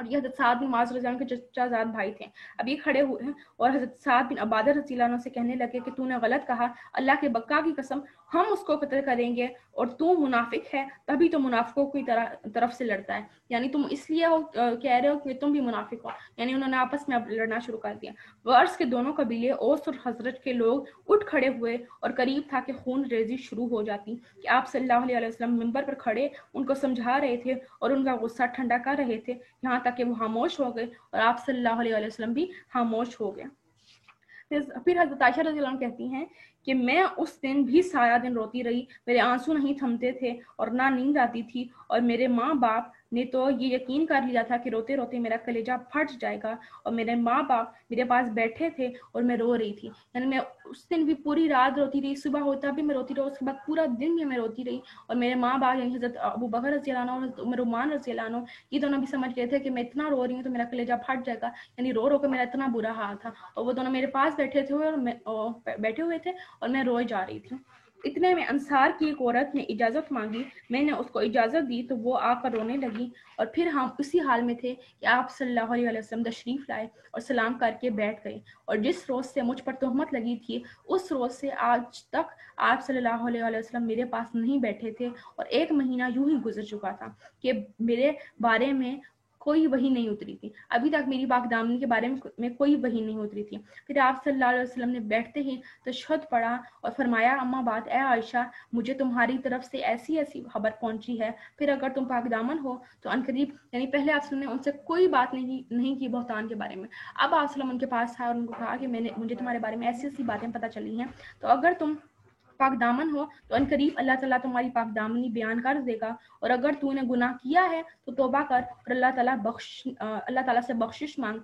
S2: اور یہ حضرت سعد بن معاذ رضی اللہ عنہ کے چچا زاد بھائی تھے. اب یہ کھڑے ہوئے ہیں اور حضرت سعد بن عبادہ رضی اللہ عنہ سے کہنے لگے کہ تو نے غلط کہا, اللہ کے بقا کی قسم ہم اس کو قتل کریں گے, اور تو منافق ہے, تبھی تو منافقوں کی طرف سے لڑتا ہے, یعنی تم اس لیے کہہ رہے ہو کہ تم بھی منافق ہو. یعنی انہوں نے آپس میں اب لڑنا شروع کر دیا. غرض کے دونوں قبیلے اوس اور خزرج کے لوگ اٹھ کھڑے ہوئے اور قریب تھا کہ خون ریزی شروع ہو جاتی کہ آپ صلی اللہ علیہ وسلم منبر پر کھڑے ان کو سمجھا رہے تھے اور ان کا غصہ ٹھنڈا کر رہے تھے, یہاں تک کہ وہ خاموش ہو گئے اور آپ صلی اللہ علیہ وسلم بھی خاموش ہو گئے. پھر حضرت عائشہ رضی اللہ عنہ کہتی ہیں کہ میں اس دن بھی سارا دن روتی رہی, میرے آنسو نہیں تھمتے تھے اور نہ نیند آتی تھی, اور میرے ماں باپ نے تو یہ یقین کر لیا تھا کہ روتے روتے میرا کلیجہ پھٹ جائے گا, اور میرے ماں باپ میرے پاس بیٹھے تھے اور میں رو رہی تھی. یعنی میں اس دن بھی پوری رات روتی رہی, صبح ہوتا بھی میں روتی رہی, اس کے بعد پورا دن بھی میں روتی رہی, اور میرے ماں باپ یعنی حضرت ابو بکر رضی اللہ عنہ اور حضرت عمر عثمان رضی اللہ عنہ یہ دونوں بھی سمجھ گئے تھے کہ میں اتنا رو رہی ہوں تو میرا کلیجہ پھٹ جائے گا, یعنی رو رو کے میرا اتنا برا حال تھا, اور وہ دونوں میرے پاس بیٹھے ہوئے تھے اور میں روئے جا رہی تھی. اتنے میں انصار کی ایک عورت نے اجازت مانگی, میں نے اس کو اجازت دی تو وہ آ کر رونے لگی, اور پھر ہم اسی حال میں تھے کہ آپ صلی اللہ علیہ وسلم تشریف لائے اور سلام کر کے بیٹھ گئے, اور جس روز سے مجھ پر تہمت لگی تھی اس روز سے آج تک آپ صلی اللہ علیہ وسلم میرے پاس نہیں بیٹھے تھے, اور 1 مہینہ یوں ہی گزر چکا تھا کہ میرے بارے میں کوئی وحی نہیں اتری تھی, ابھی تک میری پاک دامنی کے بارے میں کوئی وحی نہیں اتری تھی. پھر آپ صلی اللہ علیہ وسلم نے بیٹھتے ہی تشہد پڑھا اور فرمایا, اما بات اے عائشہ, مجھے تمہاری طرف سے ایسی ایسی خبر پہنچی ہے, پھر اگر تم پاک دامن ہو تو عنقریب, یعنی پہلے آپ نے ان سے کوئی بات نہیں کی بہتان کے بارے میں, اب آپ ان کے پاس آئے اور ان کو کہا کہ مجھے تمہارے بارے میں ایسی ایسی باتیں پتہ چلی ہیں, تو اگر تم پاک دامن ہو تو عنقریب اللہ تعالیٰ تمہاری پاک دامنی بیان کر دے گا, اور اگر تو نے گناہ کیا ہے تو توبہ کر اور اللہ تعالیٰ سے بخشش مانگ,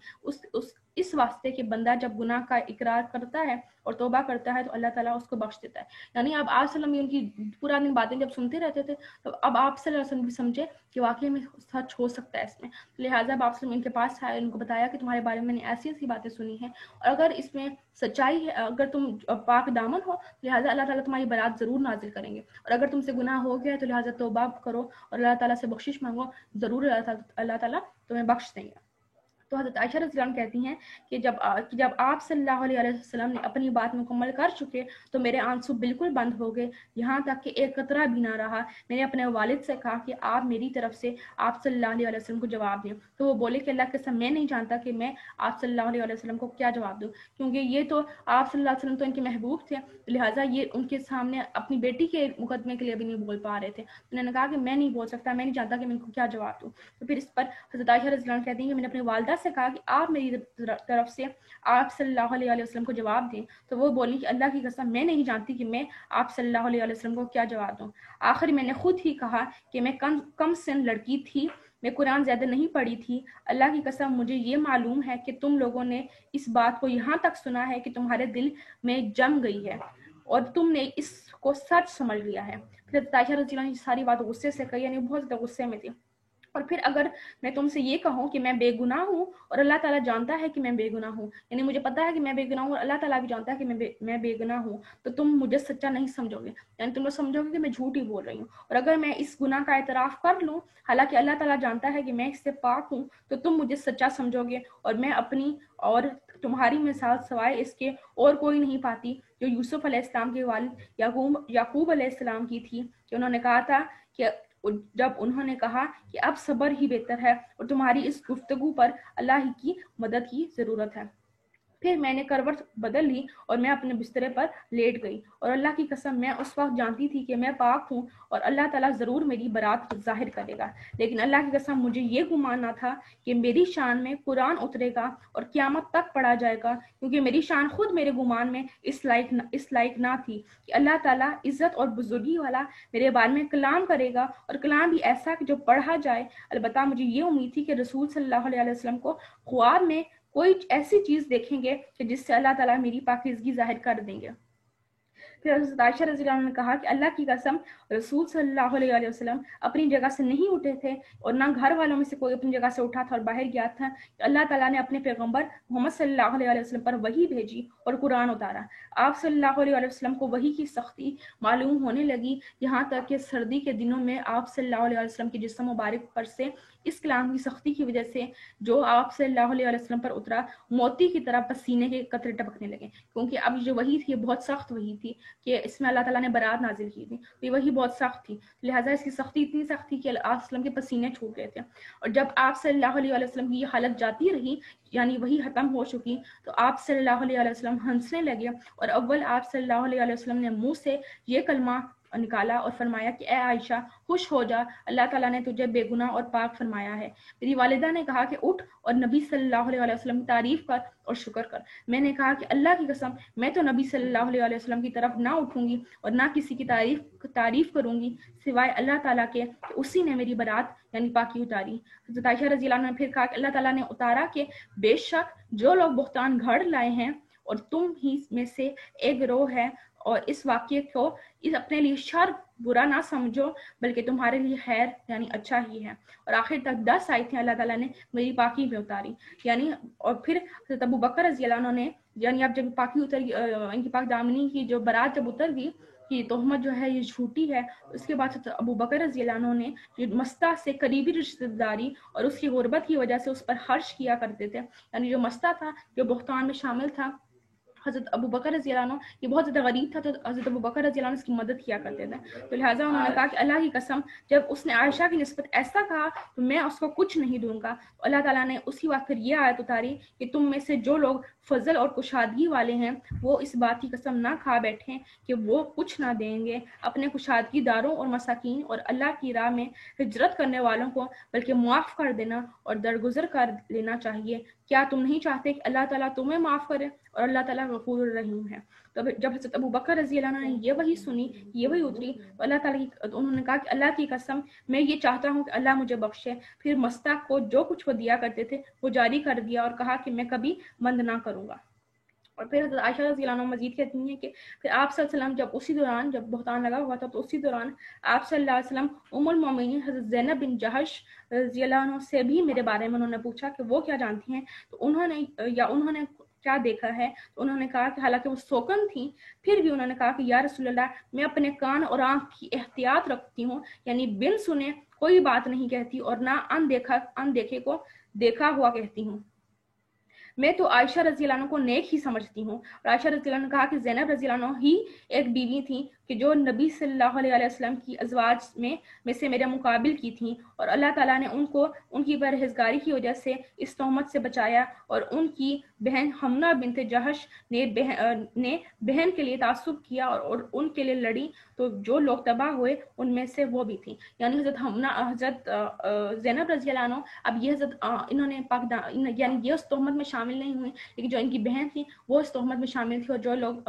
S2: اس واسطے کہ بندہ جب گناہ کا اقرار کرتا ہے اور توبہ کرتا ہے تو اللہ تعالیٰ اس کو بخش دیتا ہے. یعنی اب آپ صلی اللہ علیہ وسلم ان کی پورا دن باتیں جب سنتے رہتے تھے تو اب آپ صلی اللہ علیہ وسلم بھی سمجھے کہ واقعی میں سچ ہو سکتا ہے اس میں, لہٰذا اب آپ صلی اللہ علیہ وسلم ان کے پاس آئے, ان کو بتایا کہ تمہارے بارے میں نے ایسی ایسی باتیں سنی ہیں, اور اگر اس میں سچائی ہے, اگر تم پاک دامن ہو لہٰذا اللہ تعالیٰ تمہاری برات ضرور نازل کریں گے, اور اگر تم سے گناہ ہو گیا تو لہٰذا توبہ کرو اور اللہ تعالیٰ سے بخشش مانگو, ضرور اللہ تعالیٰ تمہیں بخش دیں گے. تو حضرت عائشہ رضی اللہ عنہ کہتی ہیں کہ جب آپ صلی اللہ علیہ وسلم نے اپنی بات مکمل کر چکے تو میرے آنسو بالکل بند ہو گئے, یہاں تک کہ ایک قطرہ بھی نہ رہا. میں نے اپنے والد سے کہا کہ آپ میری طرف سے آپ صلی اللہ علیہ وسلم کو جواب دیں, تو وہ بولے کہ اللہ کے قسم میں نہیں جانتا کہ میں آپ صلی اللہ علیہ وسلم کو کیا جواب دوں, کیونکہ یہ تو آپ صلی اللہ علیہ وسلم تو ان کے محبوب تھے, لہٰذا یہ ان کے سامنے اپنی بیٹی کے مقدمے کے لیے بھی نہیں بول پا رہے تھے. انہوں نے کہا کہ میں نہیں بول سکتا, میں نہیں جانتا کہ میں ان کو کیا جواب دوں. تو پھر اس پر حضرت عائشہ رضی اللہ عنہ کہتی ہیں کہ میں نے اپنی والدہ سے کہا کہ آپ میری طرف سے آپ صلی اللہ علیہ وسلم کو جواب دیں, تو وہ بولی کہ اللہ کی قسم میں نہیں جانتی کہ میں آپ صلی اللہ علیہ وسلم کو کیا جواب دوں. آخر میں نے خود ہی کہا کہ میں کم سن لڑکی تھی, میں قرآن زیادہ نہیں پڑھی تھی, اللہ کی قسم مجھے یہ معلوم ہے کہ تم لوگوں نے اس بات کو یہاں تک سنا ہے کہ تمہارے دل میں جم گئی ہے اور تم نے اس کو سچ سمجھ لیا ہے. پھر عائشہ رضی اللہ عنہ ساری بات غصے سے کہی, یعنی بہت زیادہ غصے میں تھی. اور پھر اگر میں تم سے یہ کہوں کہ میں بے گناہ ہوں اور اللہ تعالیٰ جانتا ہے کہ میں بے گناہ ہوں, یعنی مجھے پتا ہے کہ میں بے گناہ ہوں اور اللہ تعالیٰ بھی جانتا ہے کہ میں بے گناہ ہوں, تو تم مجھے سچا نہیں سمجھو گے, یعنی تم لوگ سمجھو گے کہ میں جھوٹ ہی بول رہی ہوں. اور اگر میں اس گناہ کا اعتراف کر لوں حالانکہ اللہ تعالیٰ جانتا ہے کہ میں اس سے پاک ہوں, تو تم مجھے سچا سمجھو گے, اور میں اپنی اور تمہاری مثال سوائے اس کے اور کوئی نہیں پاتی جو یوسف علیہ السلام کے والد یعقوب علیہ السلام کی تھی, کہ انہوں نے کہا تھا کہ جب انہوں نے کہا کہ اب صبر ہی بہتر ہے اور تمہاری اس گفتگو پر اللہ ہی کی مدد کی ضرورت ہے. پھر میں نے کروٹ بدل لی اور میں اپنے بسترے پر لیٹ گئی, اور اللہ کی قسم میں اس وقت جانتی تھی کہ میں پاک ہوں اور اللہ تعالیٰ ضرور میری برات ظاہر کرے گا, لیکن اللہ کی قسم مجھے یہ گمان نہ تھا کہ میری شان میں قرآن اترے گا اور قیامت تک پڑھا جائے گا, کیونکہ میری شان خود میرے گمان میں اس لائق نہ تھی کہ اللہ تعالیٰ عزت اور بزرگی والا میرے بارے میں کلام کرے گا, اور کلام بھی ایسا کہ جو پڑھا جائے. البتہ مجھے یہ امید تھی کہ رسول صلی اللہ علیہ وسلم کو خواب میں کوئی ایسی چیز دیکھیں گے کہ جس سے اللہ تعالیٰ میری پاکیزگی ظاہر کر دیں گے. پھر حضرت عائشہ رضی اللہ عنہ نے کہا کہ اللہ کی قسم رسول صلی اللہ علیہ وسلم اپنی جگہ سے نہیں اٹھے تھے اور نہ گھر والوں میں سے کوئی اپنی جگہ سے اٹھا تھا اور باہر گیا تھا. اللہ تعالیٰ نے اپنے پیغمبر محمد صلی اللہ علیہ وسلم پر وحی بھیجی اور قرآن اتارا. آپ صلی اللہ علیہ وسلم کو وحی کی سختی معلوم ہونے لگی، یہاں تک کہ سردی کے دنوں میں آپ صلی اللہ علیہ وسلم کے جسم مبارک پر سے اس کلام کی سختی کی وجہ سے جو آپ صلی اللہ علیہ وسلم پر اترا موتی کی طرح پسینے کے قطرے ٹپکنے لگے، کیونکہ اب جو وحی تھی یہ بہت سخت وحی تھی کہ اس میں اللہ تعالیٰ نے برات نازل کی تھی، تو یہ وحی بہت سخت تھی، لہٰذا اس کی سختی اتنی سخت تھی کہ آپ وسلم کے پسینے چھوٹ گئے تھے. اور جب آپ صلی اللہ علیہ وسلم کی یہ حالت جاتی رہی، یعنی وہی ختم ہو چکی، تو آپ صلی اللہ علیہ وسلم ہنسنے لگے اور اول آپ صلی اللہ علیہ وسلم نے منہ سے یہ کلمہ نکالا اور فرمایا کہ اے عائشہ خوش ہو جا، اللہ تعالیٰ نے تجھے بے گناہ اور پاک فرمایا ہے. میری والدہ نے کہا کہ اٹھ اور نبی صلی اللہ علیہ وسلم کی تعریف کر اور شکر کر. میں نے کہا کہ اللہ کی قسم میں تو نبی صلی اللہ علیہ وسلم کی طرف نہ اٹھوں گی اور نہ کسی کی تعریف کروں گی سوائے اللہ تعالیٰ کے کہ اسی نے میری برات یعنی پاکی اتاری. حضرت عائشہ رضی اللہ عنہ نے پھر کہا کہ اللہ تعالیٰ نے اتارا کہ بے شک جو لوگ بہتان گھڑ لائے ہیں اور تم ہی میں سے ایک گروہ ہے، اور اس واقعے کو اپنے لیے شر برا نہ سمجھو بلکہ تمہارے لیے خیر یعنی اچھا ہی ہے. اور آخر تک 10 آیتیں اللہ تعالیٰ نے میری پاکی میں اتاری. یعنی اور پھر حضرت ابو بکر رضی اللہ عنہ نے یعنی اب جب پاکی اتر ان کی پاک دامنی کی جو برات جب اتر گئی کہ تہمت جو ہے یہ جھوٹی ہے، اس کے بعد حضرت ابو بکر رضی اللہ عنہ نے جو مستہ سے قریبی رشتہ داری اور اس کی غربت کی وجہ سے اس پر خرچ کیا کرتے تھے، یعنی جو مستہ تھا جو بہتان میں شامل تھا، حضرت ابو بکر رضی اللہ عنہ یہ بہت زیادہ غریب تھا تو حضرت ابو بکر رضی اللہ عنہ اس کی مدد کیا کرتے تھے. تو لہٰذا انہوں نے کہا کہ اللہ کی قسم جب اس نے عائشہ کی نسبت ایسا کہا تو میں اس کو کچھ نہیں دوں گا. تو اللہ تعالیٰ نے اسی وقت پھر یہ آیت اتاری کہ تم میں سے جو لوگ فضل اور کشادگی والے ہیں وہ اس بات کی قسم نہ کھا بیٹھیں کہ وہ کچھ نہ دیں گے اپنے کشادگی داروں اور مساکین اور اللہ کی راہ میں ہجرت کرنے والوں کو، بلکہ معاف کر دینا اور درگزر کر لینا چاہیے. کیا تم نہیں چاہتے کہ اللہ تعالیٰ تمہیں معاف کرے اور اللہ تعالیٰ غفور الرحیم ہے. تو جب حضرت ابو بکر رضی اللہ عنہ نے یہ وحی سنی، یہ وحی اتری، تو اللہ تعالیٰ انہوں نے کہا کہ اللہ کی قسم میں یہ چاہتا ہوں کہ اللہ مجھے بخشے. پھر مستاق کو جو کچھ وہ دیا کرتے تھے وہ جاری کر دیا اور کہا کہ میں کبھی بند نہ کروں گا. اور پھر حضرت عائشہ رضی اللہ عنہ مزید کہتی ہیں کہ پھر آپ صلی اللہ علیہ وسلم جب اسی دوران جب بہتان لگا ہوا تھا تو اسی دوران آپ صلی اللہ علیہ وسلم ام المومنین حضرت زینب بن جہش رضی اللہ عنہ سے بھی میرے بارے میں انہوں نے پوچھا کہ وہ کیا جانتی ہیں، تو انہوں نے کیا دیکھا ہے. تو انہوں نے کہا کہ حالانکہ وہ سوکن تھیں پھر بھی انہوں نے کہا کہ یا رسول اللہ میں اپنے کان اور آنکھ کی احتیاط رکھتی ہوں، یعنی بن سنے کوئی بات نہیں کہتی اور نہ ان دیکھے کو دیکھا ہوا کہتی ہوں. میں تو عائشہ رضی اللہ عنہ کو نیک ہی سمجھتی ہوں. اور عائشہ رضی اللہ عنہ نے کہا کہ زینب رضی اللہ عنہ ہی ایک بیوی تھی کہ جو نبی صلی اللہ علیہ وسلم کی ازواج میں سے میرے مقابل کی تھیں، اور اللہ تعالیٰ نے ان کو ان کی پرہیزگاری کی وجہ سے اس تہمت سے بچایا. اور ان کی بہن حمنہ بنت جہش نے بہن کے لیے تعصب کیا اور ان کے لیے لڑی، تو جو لوگ تباہ ہوئے ان میں سے وہ بھی تھیں. یعنی حضرت زینب رضی اللہ عنہ اب یہ حضرت انہوں نے یعنی یہ اس تہمت میں شامل نہیں ہوئی، لیکن جو ان کی بہن تھی وہ اس تہمت میں شامل تھی. اور جو لوگ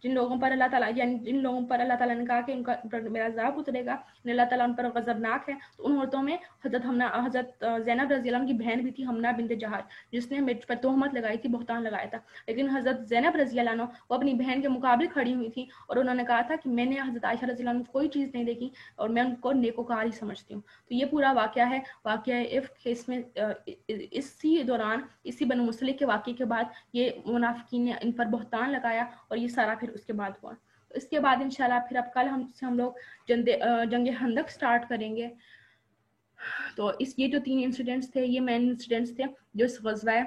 S2: جن لوگوں پر اللہ تعالیٰ یعنی جن لوگوں پر اللہ تعالیٰ نے کہا کہ ان کا میرا عذاب اترے گا، اللہ تعالیٰ ان پر غضبناک ہے، تو ان عورتوں میں حضرت زینب رضی اللہ عنہ کی بہن بھی تھی حمنہ بنت جہش، جس نے مجھ پر تہمت لگائی تھی، بہتان لگایا تھا. لیکن حضرت زینب رضی اللہ عنہ وہ اپنی بہن کے مقابل کھڑی ہوئی تھی اور انہوں نے کہا تھا کہ میں نے حضرت عائشہ رضی اللہ عنہ کوئی چیز نہیں دیکھی اور میں ان کو نیکوکار ہی سمجھتی ہوں. تو یہ پورا واقعہ ہے، واقعہ عفق. اس میں اسی دوران اسی بنو مصطلق کے واقعے کے بعد یہ منافقین نے ان پر بہتان لگایا اور یہ سارا پھر اس کے بعد ہوا. اس کے بعد انشاءاللہ پھر اب کل ہم لوگ جنگ خندق سٹارٹ کریں گے. تو یہ جو 3 انسیڈنٹس تھے یہ مین انسیڈنٹس تھے جو اس غزوہ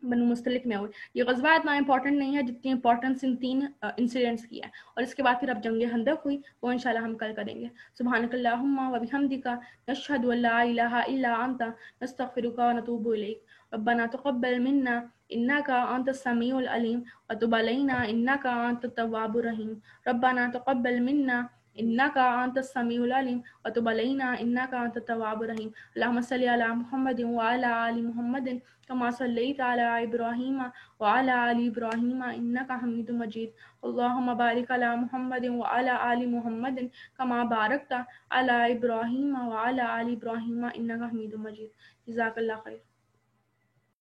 S2: بنو مصطلق میں ہوئے. یہ غزوہ اتنا امپورٹنٹ نہیں ہے جتنی امپورٹنس ان 3 انسیڈنٹس کی ہے. اور اس کے بعد پھر اب جنگ خندق ہوئی، وہ انشاءاللہ ہم کل کریں گے. سبحانک اللہم و بحمدک نشہد ان لا الہ الا انت نستغفرک و نتوب الیک. ربنا تقبل منا انک انت السمیع العلیم وتب علینا انک انت التواب الرحیم. ربنا تقبل منا انک انت السمیع العلیم وتب علینا انک انت التواب الرحیم. اللہم صلی علی محمد وعلی آل محمد کما صلیت علی ابراہیم وعلی آل ابراہیم انک حمید مجید. اللہم بارک علی محمد وعلی آل محمد کما بارکت علی ابراہیم وعلی آل ابراہیم انک حمید مجید. جزاک اللہ خیر.